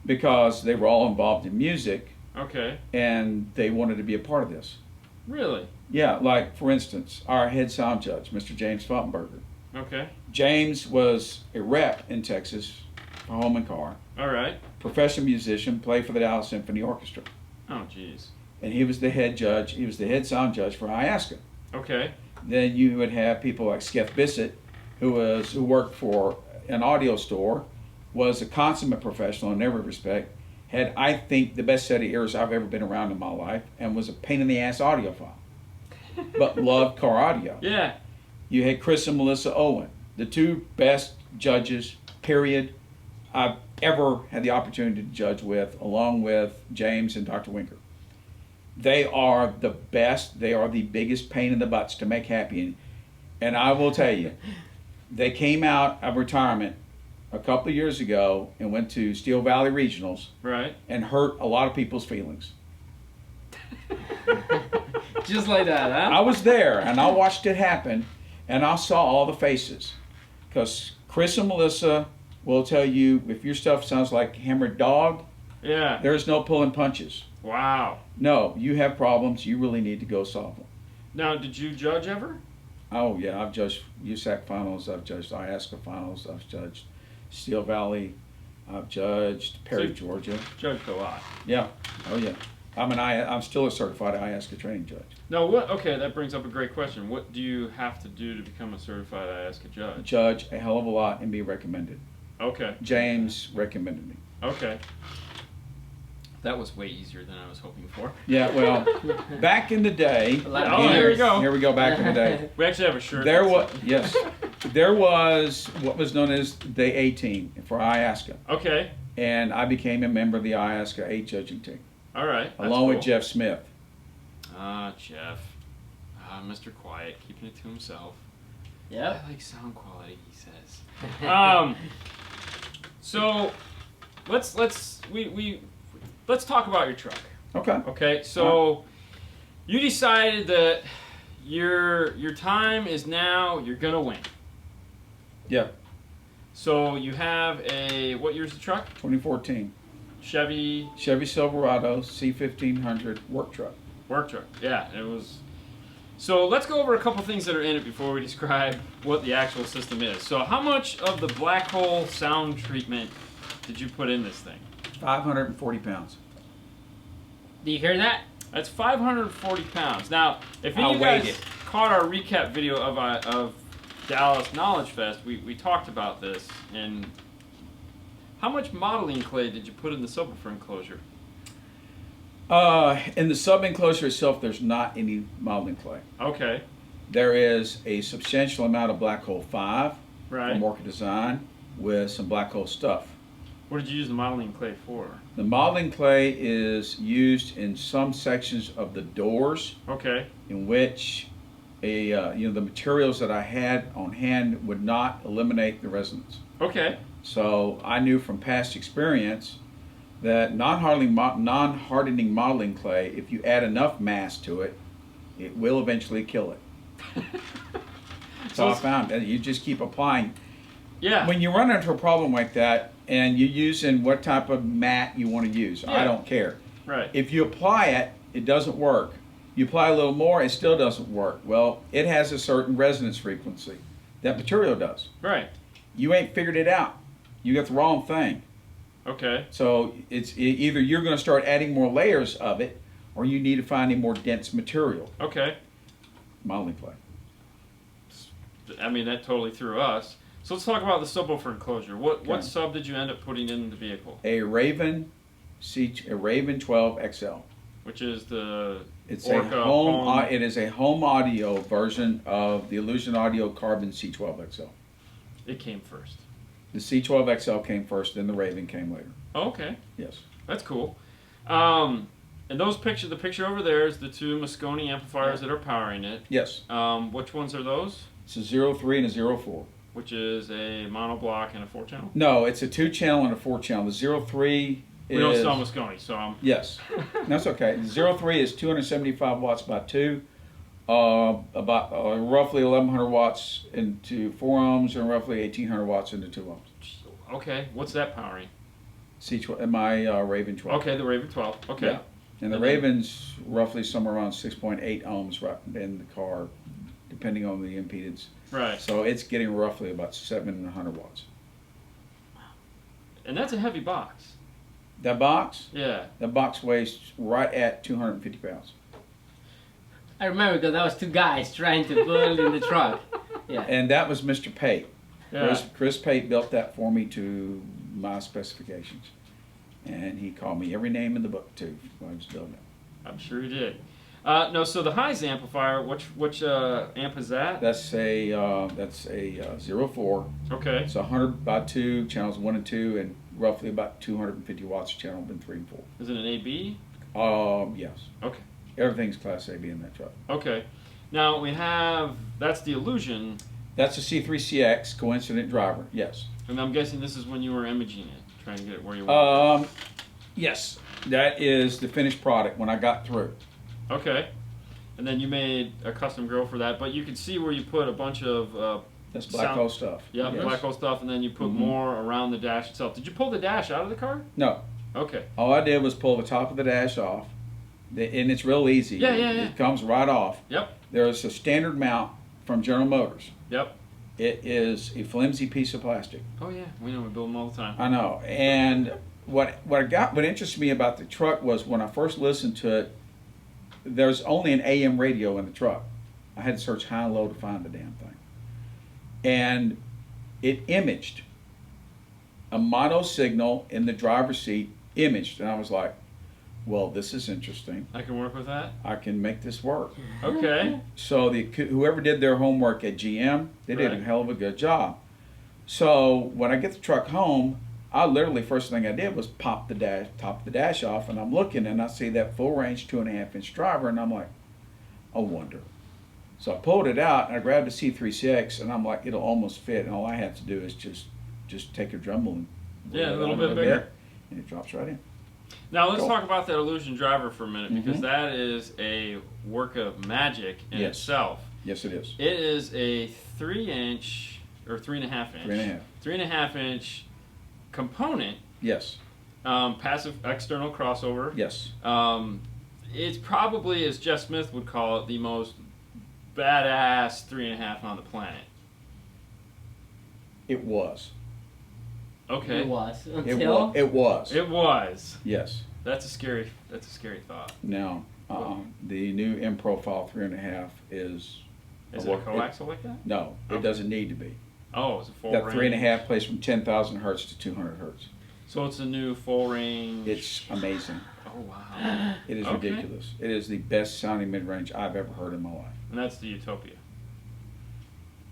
Because they were all involved in music Okay. and they wanted to be a part of this. Really? Yeah, like for instance, our head sound judge, Mr. James Fottenberger. Okay. James was a rep in Texas for Home and Car, All right. professional musician, played for the Dallas Symphony Orchestra. Oh, jeez. And he was the head judge, he was the head sound judge for Iasca. Okay. Then you would have people like Sketh Bissett, who worked for an audio store, was a consummate professional in every respect, had, I think, the best set of ears I've ever been around in my life, and was a pain in the ass audiophile, but loved car audio. Yeah. You had Chris and Melissa Owen, the 2 best judges, period, I've ever had the opportunity to judge with, along with James and Dr. Winker. They are the best. They are the biggest pain in the butts to make happy. And I will tell you, they came out of retirement a couple of years ago and went to Steel Valley Regionals Right. and hurt a lot of people's feelings. Just like that, huh? I was there and I watched it happen and I saw all the faces. Because Chris and Melissa will tell you if your stuff sounds like hammered dog, Yeah. there's no pulling punches. Wow. No, you have problems. You really need to go solve them. Now, did you judge ever? Oh, yeah, I've judged USAC finals. I've judged Iasca finals. I've judged Steel Valley. I've judged Perry, So- Georgia. Judged a lot. Yeah. Oh, yeah. I'm still a certified Iasca training judge. Now, what? Okay, that brings up a great question. What do you have to do to become a certified IASCA judge? Judge a hell of a lot and be recommended. Okay. James recommended me. Okay. That was way easier than I was hoping for. Yeah, well, back in the day. A lot of Oh, here we go. Here we go. Back in the day. We actually have a shirt. There was there was what was known as the A team for Iasca, Okay. and I became a member of the Iasca A judging team All right. That's along with cool. Jeff Smith. Jeff. Mr. Quiet, keeping it to himself. Yep. I like sound quality, he says. So let's talk about your truck. Okay. Okay, so you decided that your time is now, you're gonna win. Yeah. So you have what year's the truck? 2014 Chevy Chevy Silverado C1500 work truck. work truck. Yeah, it was. So let's go over a couple things that are in it before we describe what the actual system is. So how much of the black hole sound treatment did you put in this thing? 540 pounds. Do you hear that? That's 540 pounds. Now, if any I of you guys weighed it. caught our recap video of Dallas Knowledge Fest, we talked about this. And how much modeling clay did you put in the subwoofer enclosure? In the sub enclosure itself, there's not any modeling clay. Okay. There is a substantial amount of Black Hole 5 Right. from Orca Design with some Black Hole stuff. What did you use the modeling clay for? The modeling clay is used in some sections of the doors Okay. in which the materials that I had on hand would not eliminate the resonance. Okay. So I knew from past experience that non-hardening modeling clay, if you add enough mass to it, it will eventually kill it. So I found that you just keep applying. Yeah. When you run into a problem like that and you're using what type of mat you want to use, I Yeah. don't care. Right. If you apply it, it doesn't work. You apply a little more, it still doesn't work. Well, it has a certain resonance frequency. That material does. Right. You ain't figured it out. You got the wrong thing. Okay. So it's either you're going to start adding more layers of it, or you need to find a more dense material. Okay. Modeling clay. I mean, that totally threw us. So let's talk about the subwoofer enclosure. What Okay. sub did you end up putting in the vehicle? A Raven 12 XL. Which is the It's Orca a home. It is a home audio version of the Illusion Audio Carbon C12 XL. It came first. The C12 XL came first, then the Raven came later. Oh, okay. Yes. That's cool. And the picture over there is the two Moscone amplifiers that are powering it. Yes. Which ones are those? It's a 03 and a 04. Which is a monoblock and a 4-channel? No, it's a 2-channel and a 4-channel. The 03 is... We don't sell Moscone, so I'm... Yes. That's okay. The 03 is 275 watts by 2. About roughly 1100 watts into 4 ohms and roughly 1800 watts into 2 ohms. Okay. What's that powering? C12, my Raven 12. Okay, the Raven 12. Okay. Yeah. And the Raven's roughly somewhere around 6.8 ohms right in the car, depending on the impedance. Right. So it's getting roughly about 700 watts. And that's a heavy box. That box? Yeah. That box weighs right at 250 pounds. I remember because that was two guys trying to build in the truck. Yeah. And that was Mr. Pate. Yeah. Chris Pate built that for me to my specifications. And he called me every name in the book, too, when I was building it. I'm sure he did. No, so the highs amplifier, which amp is that? That's a 04. Okay. It's 100 by 2, channels 1 and 2, and roughly about 250 watts a channel, been 3 and 4. Is it an AB? Yes. Okay. Everything's Class AB in that truck. Okay. Now we have, that's the Illusion, That's a C3CX coincident driver, yes. and I'm guessing this is when you were imaging it, trying to get it where you want. Yes. That is the finished product when I got through. Okay. And then you made a custom grill for that, but you can see where you put a bunch of That's black hole stuff. yeah, Yes. black hole stuff, and then you put Mhm. more around the dash itself. Did you pull the dash out of the car? No. Okay. All I did was pull the top of the dash off, and it's real easy. Yeah, yeah, yeah. It comes right off. Yep. There's a standard mount from General Motors. Yep. It is a flimsy piece of plastic. Oh yeah, we know, we build them all the time. I know. And what interested me about the truck was when I first listened to it, there's only an AM radio in the truck. I had to search high and low to find the damn thing. And it imaged a mono signal in the driver's seat, imaged, and I was like, well, this is interesting. I can work with that. I can make this work. Okay. So whoever did their homework at GM, they did a Right. hell of a good job. So when I get the truck home, I literally, first thing I did was top the dash off, and I'm looking and I see that full range 2.5-inch driver, and I'm like, I wonder. So I pulled it out and I grabbed a C3CX, and I'm like, it'll almost fit, and all I have to do is just take a Dremel and Yeah, a roll it little on bit the bigger. bed, and it drops right in. Now let's Cool. talk about that Illusion driver for a minute, because Mhm. that is a work of magic in Yes. itself. Yes, it is. It is a 3-inch or 3.5-inch. 3.5. 3.5-inch component. Yes. Passive external crossover. Yes. It's probably, as Jeff Smith would call it, the most badass 3.5 on the planet. It was. Okay. It was It until was. It was. It was. Yes. That's a scary thought. Now, The new M Profile 3.5 is. Is it a coaxial like that? No, it Okay. doesn't need to be. Oh, it's a full That range. 3.5 plays from 10,000 hertz to 200 hertz. So it's a new full range. It's amazing. Oh wow. It is Okay. ridiculous. It is the best sounding mid range I've ever heard in my life. And that's the Utopia.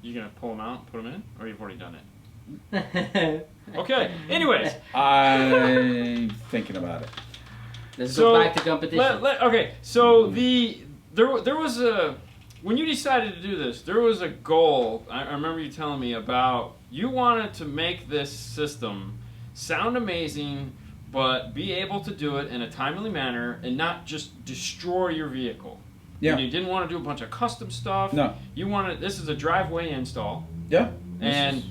You gonna pull them out, put them in, or you've already done it? Okay. Anyways, I'm thinking about it. Let's so go back to competition. okay. So there was a when you decided to do this, there was a goal. I remember you telling me about you wanted to make this system sound amazing, but be able to do it in a timely manner and not just destroy your vehicle. Yeah. And you didn't want to do a bunch of custom stuff. No. You wanted this is a driveway install, Yeah. and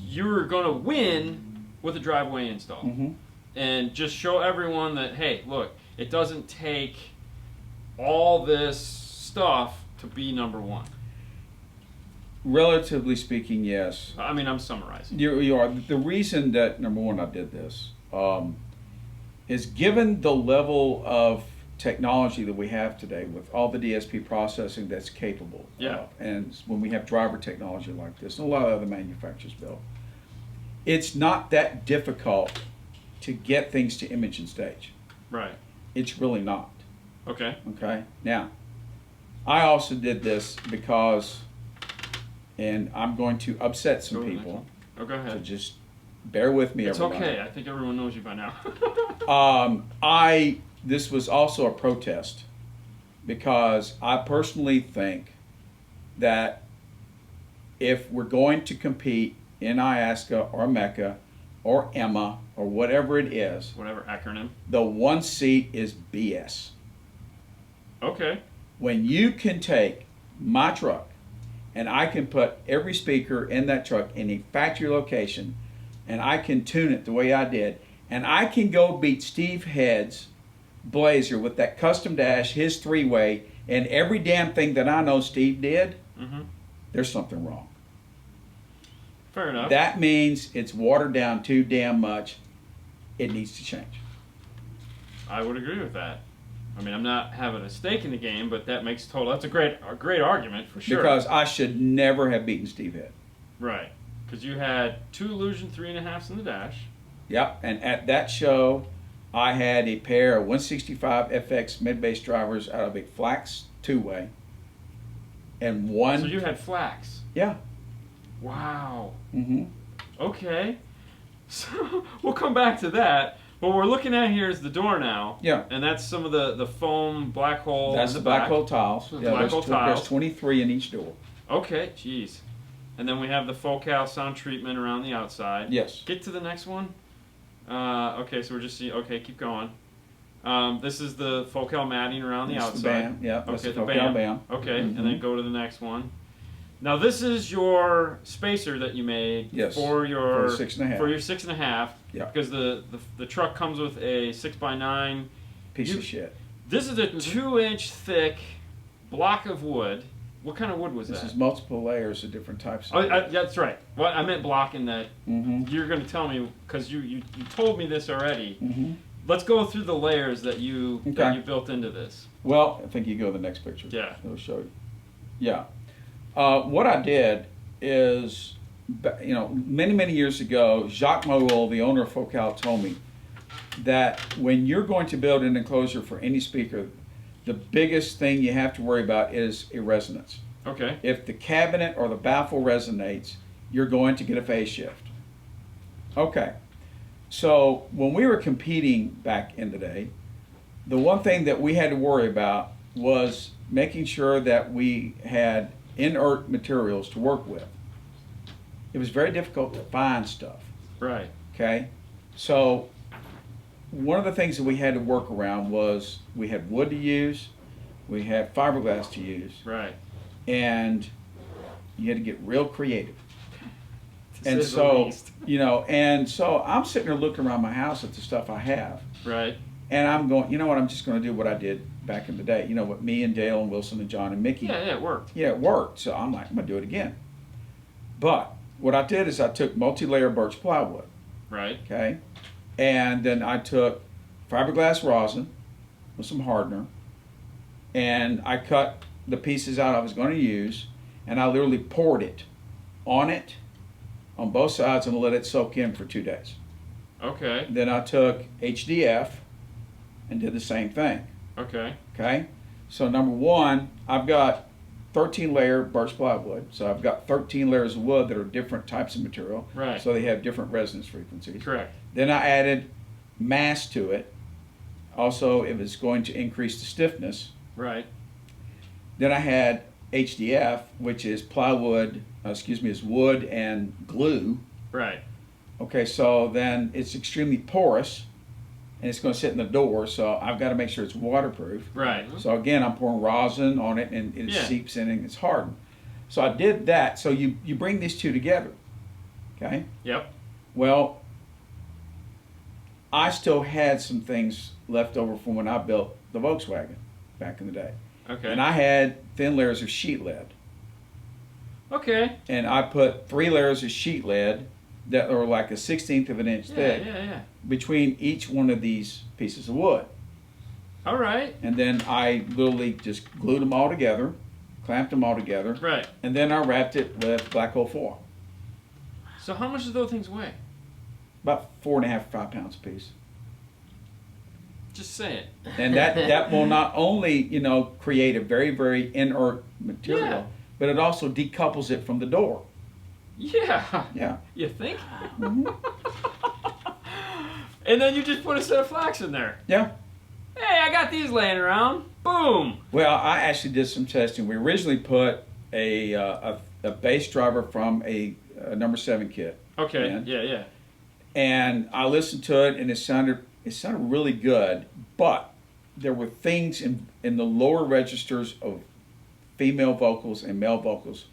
you were going to win with a driveway install, Mm-hmm. and just show everyone that hey, look, it doesn't take all this stuff to be number one. Relatively speaking, yes. I mean, I'm summarizing. You are. The reason that, number one, I did this is given the level of technology that we have today with all the DSP processing that's capable. Yeah. And when we have driver technology like this, and a lot of other manufacturers build, it's not that difficult to get things to image and stage. Right. It's really not. Okay. Okay. Now, I also did this because, and I'm going to upset some Go with the people. next one. Oh, go So ahead. just bear with me, It's everybody. okay. I think everyone knows you by now. This was also a protest because I personally think that if we're going to compete in IASCA or MECA or EMA or whatever it is, Whatever acronym. the one seat is BS. Okay. When you can take my truck and I can put every speaker in that truck in a factory location and I can tune it the way I did, and I can go beat Steve Head's Blazer with that custom dash, his three-way, and every damn thing that I know Steve did, Mm-hmm. there's something wrong. Fair enough. That means it's watered down too damn much. It needs to change. I would agree with that. I mean, I'm not having a stake in the game, but that makes total. That's a great argument for sure. Because I should never have beaten Steve Head. Right. Because you had two Illusion 3.5s in the dash. Yep, and at that show, I had a pair of 165 FX mid-bass drivers out of a Flax two-way, and one. So you had flax. Yeah. Wow. Mm-hmm. Okay. So we'll come back to that. What we're looking at here is the door now. Yeah. And that's some of the foam black hole. That's in the the black back. hole tiles. Yeah, Black hole tiles. There's 23 in each door. Okay. Jeez. And then we have the Focal sound treatment around the outside. Yes. Get to the next one. Okay, so we're just seeing. Okay, keep going. This is the Focal matting around the That's outside. the BAM. Yeah. That's Okay, the the Focal BAM. BAM. Okay, Mhm. and then go to the next one. Now this is your spacer that you made Yes, for your for the 6.5. For your 6.5. Yeah. Because the truck comes with a 6x9 Piece You- of shit. This is a 2-inch thick block of wood. What kind of wood was This that? is multiple layers of different types of Oh, wood. that's right. Well, I meant block in that Mm-hmm. you're going to tell me because you told me this already. Mm-hmm. Let's go through the layers that you built into this. Well, I think you go to the next picture. Yeah. It'll show you. Yeah. What I did is, many years ago, Jacques Moel, the owner of Focal, told me that when you're going to build an enclosure for any speaker, the biggest thing you have to worry about is a resonance. Okay. If the cabinet or the baffle resonates, you're going to get a phase shift. Okay. So when we were competing back in the day, the one thing that we had to worry about was making sure that we had inert materials to work with. It was very difficult to find stuff. Right. Okay? So one of the things that we had to work around was we had wood to use, we had fiberglass to use, Right. and you had to get real creative. To And say the so, least. and so I'm sitting there looking around my house at the stuff I have, Right. and I'm going, you know what, I'm just going to do what I did back in the day. You know what, me and Dale and Wilson and John and Mickey. Yeah, it worked. Yeah, it worked. So I'm like, I'm going to do it again. But what I did is I took multi-layer birch plywood, Right. okay? And then I took fiberglass rosin with some hardener, and I cut the pieces out I was going to use, and I literally poured it on both sides and let it soak in for 2 days. Okay. Then I took HDF and did the same thing. Okay. Okay? So number one, I've got 13 layer birch plywood. So I've got 13 layers of wood that are different types of material. Right. So they have different resonance frequencies. Correct. Then I added mass to it. Also, it was going to increase the stiffness. Right. Then I had HDF, which is is wood and glue. Right. Okay, so then it's extremely porous, and it's going to sit in the door, so I've got to make sure it's waterproof. Right. So again, I'm pouring rosin on it, and it seeps in and it's hardened. So I did that. So you bring these two together, okay? Yep. Well, I still had some things left over from when I built the Volkswagen back in the day. Okay. And I had thin layers of sheet lead. Okay. And I put 3 layers of sheet lead that are like a 1/16 of an inch thick between each one of these pieces of wood. All right. And then I literally just glued them all together, clamped them all together, Right. and then I wrapped it with black hole foil. So how much do those things weigh? About 4.5 or 5 pounds a piece. Just say it. And that will not only, create a very, very inert material, Yeah. but it also decouples it from the door. Yeah. Yeah. You think? Mhm. And then you just put a set of flax in there. Yeah. Hey, I got these laying around. Boom. Well, I actually did some testing. We originally put a bass driver from a number 7 kit. Okay. in. Yeah. And I listened to it, and it sounded really good, but there were things in the lower registers of female vocals and male vocals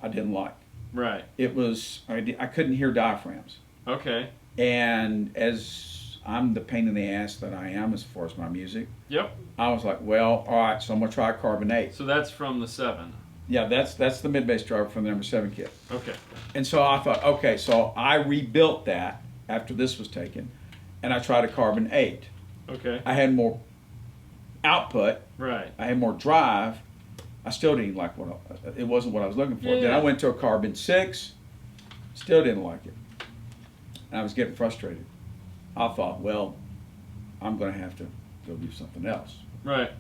I didn't like. Right. It was I couldn't hear diaphragms, Okay. and as I'm the pain in the ass that I am as far as my music, Yep. I was like, well, all right, so I'm gonna try carbon 8. So that's from the 7. Yeah, that's the mid bass driver from the number 7 kit. Okay. And so I thought, okay, so I rebuilt that after this was taken, and I tried a carbon 8. Okay. I had more output, Right. I had more drive. I still didn't like it wasn't what I was looking for. Yeah. Then I went to a carbon 6, still didn't like it. And I was getting frustrated. I thought, well, I'm going to have to go do something else. Right.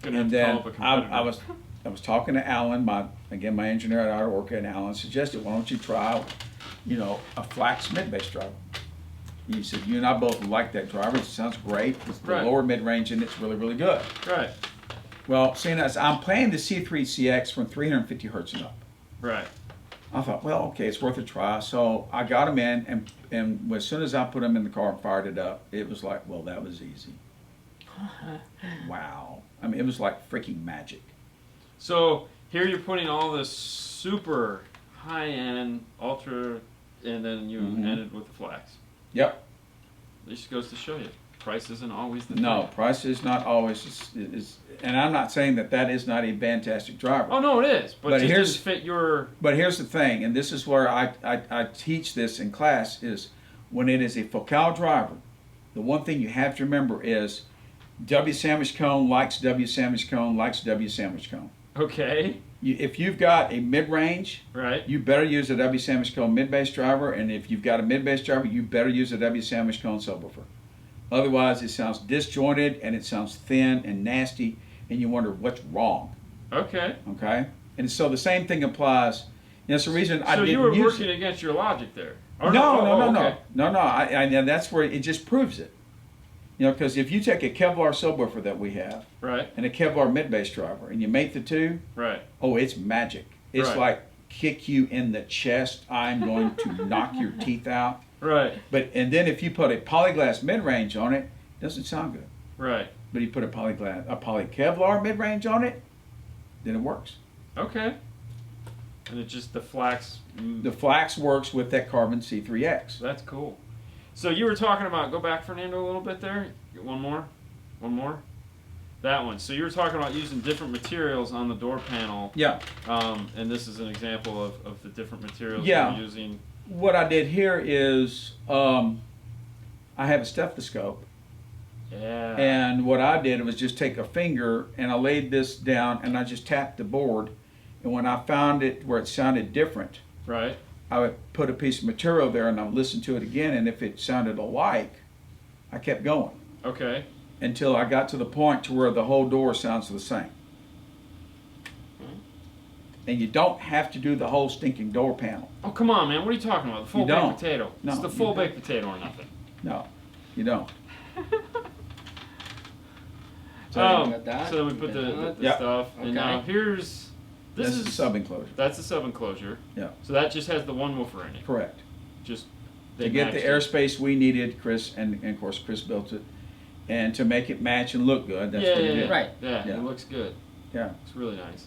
Gonna And have to then call up a competitor. I was talking to Alan, my engineer out of Orca, and Alan suggested, why don't you try, a flax mid bass driver? He said, you and I both like that driver. It sounds great. It's the Right. lower mid range, and it's really, really good. Right. Well, seeing as I'm playing the C3CX from 350 hertz and up, Right. I thought, well, okay, it's worth a try. So I got them in, and as soon as I put them in the car and fired it up, it was like, well, that was easy. Wow. I mean, it was like freaking magic. So here you're putting all this super high-end, ultra, and then you ended with the flax. Yep. This just goes to show you, price isn't always the No, thing. price is not always and I'm not saying that is not a fantastic driver. Oh no, it is, but But it here's- just fit your. But here's the thing, and this is where I teach this in class, is when it is a focal driver, the one thing you have to remember is W sandwich cone likes W sandwich cone likes W sandwich cone. Okay. If you've got a mid-range, Right. you better use a W sandwich cone mid-bass driver, and if you've got a mid-bass driver, you better use a W sandwich cone subwoofer. Otherwise, it sounds disjointed, and it sounds thin and nasty, and you wonder what's wrong. Okay. Okay? And so the same thing applies. That's the reason I So didn't you were use working it. against your logic there. Or No. okay. And that's where it just proves it. Because if you take a Kevlar subwoofer that we have Right. and a Kevlar mid-bass driver, and you mate the two, Right. oh, it's magic. It's Right. like kick you in the chest. I'm going to knock your teeth out. Right. And then if you put a polyglass mid-range on it, it doesn't sound good. Right. But you put a poly Kevlar mid-range on it, then it works. Okay. And it just the flax. The flax works with that carbon C3X. That's cool. So you were talking about, go back, Fernando, a little bit there. Get one more. That one. So you were talking about using different materials on the door panel. Yeah. And this is an example of the different materials Yeah. you're using. What I did here is I have a stethoscope. Yeah. And what I did was just take a finger and I laid this down and I just tapped the board. And when I found it where it sounded different, Right. I would put a piece of material there and I would listen to it again. And if it sounded alike, I kept going Okay. until I got to the point to where the whole door sounds the same. And you don't have to do the whole stinking door panel. Oh, come on, man. What are you talking about? The full You baked don't. potato. No, It's the you full don't. baked potato or nothing. No, you don't. got that. So then we put the Yep. stuff. And Okay. now here's. This This is is. the sub enclosure. That's the sub enclosure. Yeah, So that just has the one woofer in it. correct. Just. To they get the matched it. airspace we needed, Chris, and of course Chris built it, and to make it match and look good. That's Yeah, what yeah, he yeah. did. Right. Yeah, Yeah. it looks good. Yeah. It's really nice.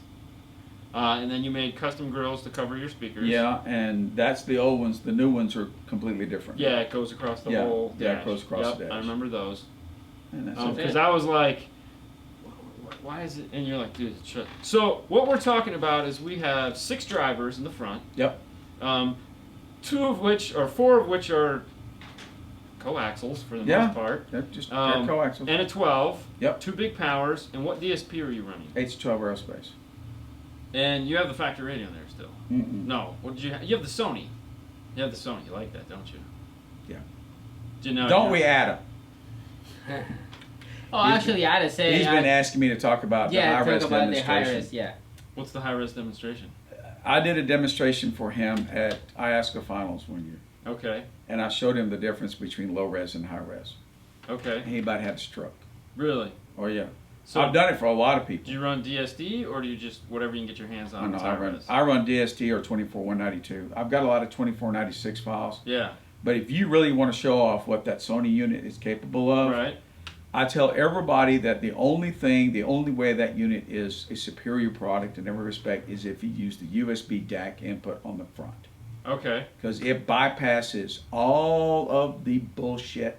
And then you made custom grills to cover your speakers. Yeah, and that's the old ones. The new ones are completely different. Yeah, it goes across the Yeah, whole yeah, it dash. goes across Yep, the dash. I remember those. And that's Okay. it. Because I was like, why is it? And you're like, dude, shut. So what we're talking about is we have 6 drivers in the front. Yep. 4 of which are coaxials for the Yeah. most part. They're just they're Um, coaxial. And a 12. Yep. 2 big powers. And what DSP are you running? H12 aerospace. And you have the factory radio in there still. Mm-mm. No. What did you have? You have the Sony. You have the Sony. You like that, don't you? Yeah. Do you know? Don't we, Adam? Oh, actually, I had to say. He's been asking me to talk about yeah, the high res talk about the high demonstration. res. Yeah. What's the high res demonstration? I did a demonstration for him at IASCA finals one year, Okay. and I showed him the difference between low res and high res. Okay. He about had a stroke. Really? Oh yeah. So I've done it for a lot of people. do you run DSD or do you just whatever you can get your hands on? I know, is I high run, res? I run DST or 24192. I've got a lot of 2496 files. Yeah. But if you really want to show off what that Sony unit is capable of, Right. I tell everybody that the only way that unit is a superior product in every respect is if you use the USB DAC input on the front. Okay. Because it bypasses all of the bullshit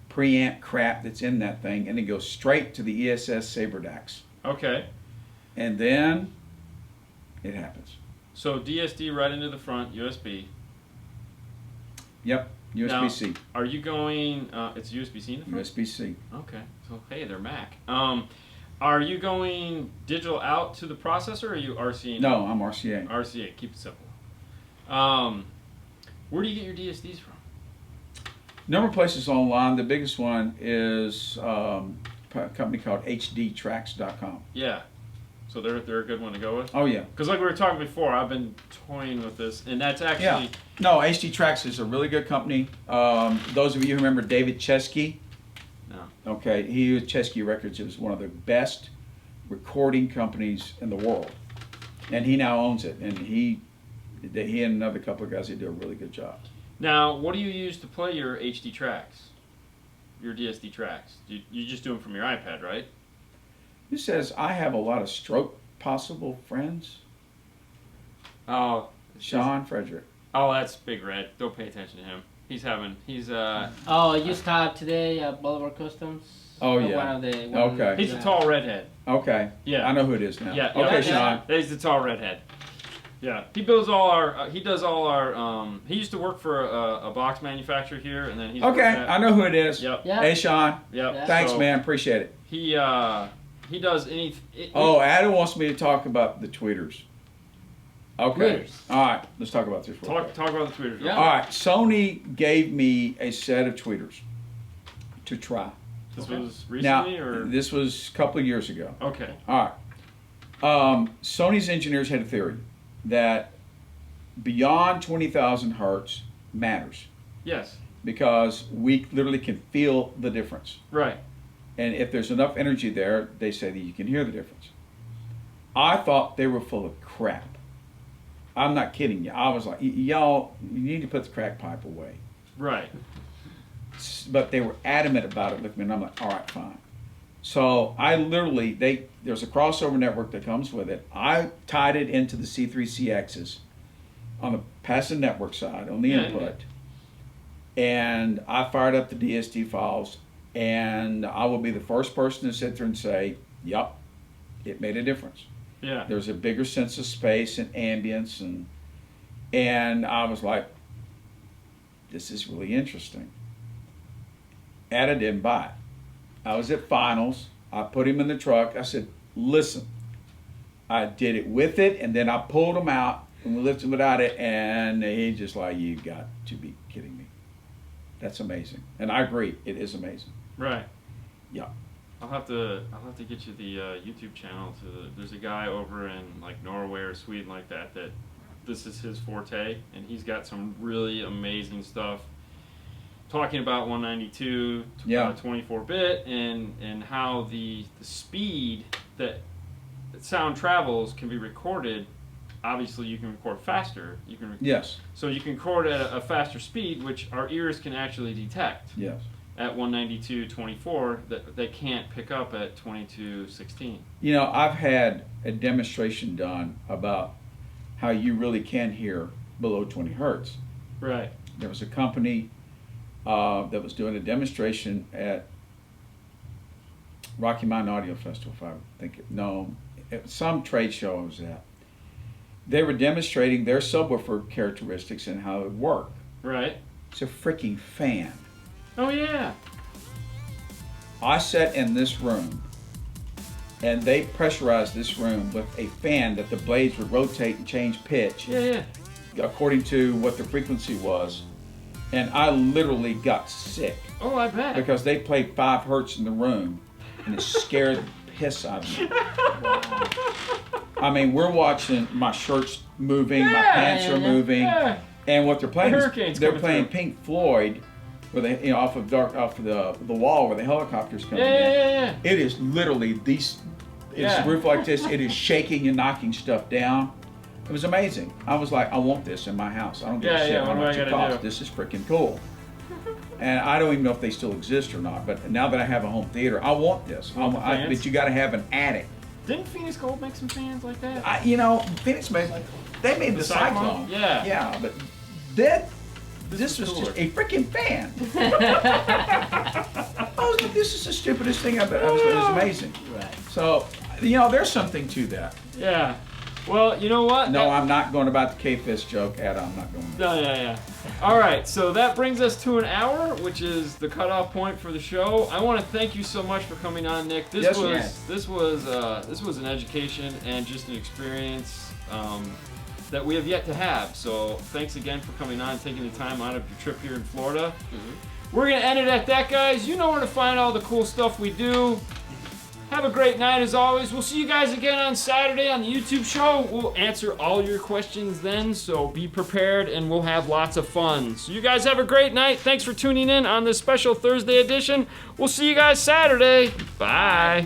preamp crap that's in that thing and it goes straight to the ESS Saber DACs. Okay. And then it happens. So DSD right into the front, USB. Yep, USB-C. Are you going? It's USB-C in the front. USB-C. Okay. So hey, they're Mac. Are you going digital out to the processor or are you RCA? No, I'm RCA. RCA. Keep it simple. Where do you get your DSDs from? Number of places online. The biggest one is a company called hdtracks.com. Yeah. So they're a good one to go with. Oh yeah. Because like we were talking before, I've been toying with this, and that's actually Yeah. No, HD Tracks is a really good company. Those of you who remember David Chesky, no. okay, he was Chesky Records. It was one of the best recording companies in the world, and he now owns it. And he and another couple of guys, they do a really good job. Now, what do you use to play your HD tracks? Your DSD tracks? You just do them from your iPad, right? He says, I have a lot of stroke possible friends. Oh, Sean Frederick. Oh, that's Big Red. Don't pay attention to him. He's Oh, you stopped today at Boulevard Customs. Oh, yeah. One of the. Okay. he's a tall redhead. Okay. Yeah. I know who it is now. Yeah. Okay, yeah, Sean. He's the tall redhead. Yeah. He builds all our. He does all our. He used to work for a box manufacturer here, and then he's. Okay, I know who it is. Yep. Yeah. Hey, Sean. Yep. Yeah. Thanks, So man. Appreciate it. He does any. Oh, Adam wants me to talk about the tweeters. Okay. Tweeters. All right. Let's talk about this real quick. Talk about the tweeters. Yeah. All right. Sony gave me a set of tweeters to try. This Okay. was Now, recently, or this was a couple of years ago. okay. All right. Sony's engineers had a theory that beyond 20,000 hertz matters Yes. because we literally can feel the difference. Right. And if there's enough energy there, they say that you can hear the difference. I thought they were full of crap. I'm not kidding you. I was like, y'all, you need to put the crack pipe away. Right. But they were adamant about it with me, and I'm like, all right, fine. So I literally, there's a crossover network that comes with it. I tied it into the C3CXs on the passive network side, on the Yeah, input. And I fired up the DSD files, and I will be the first person to sit there and say, yep, it made a difference. Yeah. There's a bigger sense of space and ambience, and I was like, this is really interesting. Ada didn't buy it. I was at finals. I put him in the truck. I said, listen, I did it with it, and then I pulled him out, and we lifted him without it, and he just like, you got to be kidding me. That's amazing. And I agree, it is amazing. Right. Yeah. I'll have to get you the YouTube channel. There's a guy over in like Norway or Sweden like that this is his forte, and he's got some really amazing stuff talking about 192, 24-bit, and how the speed that sound travels can be recorded. Obviously, you can record faster. Yes. So you can record at a faster speed, which our ears can actually detect. Yes. At 192.24 that they can't pick up at 22.16. You know, I've had a demonstration done about how you really can hear below 20 hertz. Right. There was a company that was doing a demonstration at Rocky Mountain Audio Festival, if I think some trade show I was at. They were demonstrating their subwoofer characteristics and how it would work. Right. It's a freaking fan. Oh yeah. I sat in this room, and they pressurized this room with a fan that the blades would rotate and change pitch according to what the frequency was, and I literally got sick. Oh, I bet. Because they played 5 hertz in the room, and it scared the piss out of me. Wow. I mean, we're watching, my shirt's moving, my pants are moving, and what they're playing they're playing Pink Floyd. Where they, you know, off of the wall where the helicopters come in. Yeah. It is literally it's a roof like this. It is shaking and knocking stuff down. It was amazing. I was like, I want this in my house. I don't give a shit how much it costs. This is freaking cool. And I don't even know if they still exist or not. But now that I have a home theater, I want this. But you got to have an attic. Didn't Phoenix Gold make some fans like that? Phoenix made the Cyclone. Yeah. Yeah, but this was just a freaking fan. I was like, this is the stupidest thing I've ever. It was amazing. Right. So, there's something to that. Yeah. Well, you know what? No, I'm not going about the K-Fist joke, Ed. I'm not going. No, yeah. All right, so that brings us to an hour, which is the cutoff point for the show. I want to thank you so much for coming on, Nick. This was an education and just an experience that we have yet to have. So thanks again for coming on, taking the time out of your trip here in Florida. Mm-hmm. We're going to end it at that, guys. You know where to find all the cool stuff we do. Have a great night as always. We'll see you guys again on Saturday on the YouTube show. We'll answer all your questions then, so be prepared and we'll have lots of fun. So you guys have a great night. Thanks for tuning in on this special Thursday edition. We'll see you guys Saturday. Bye.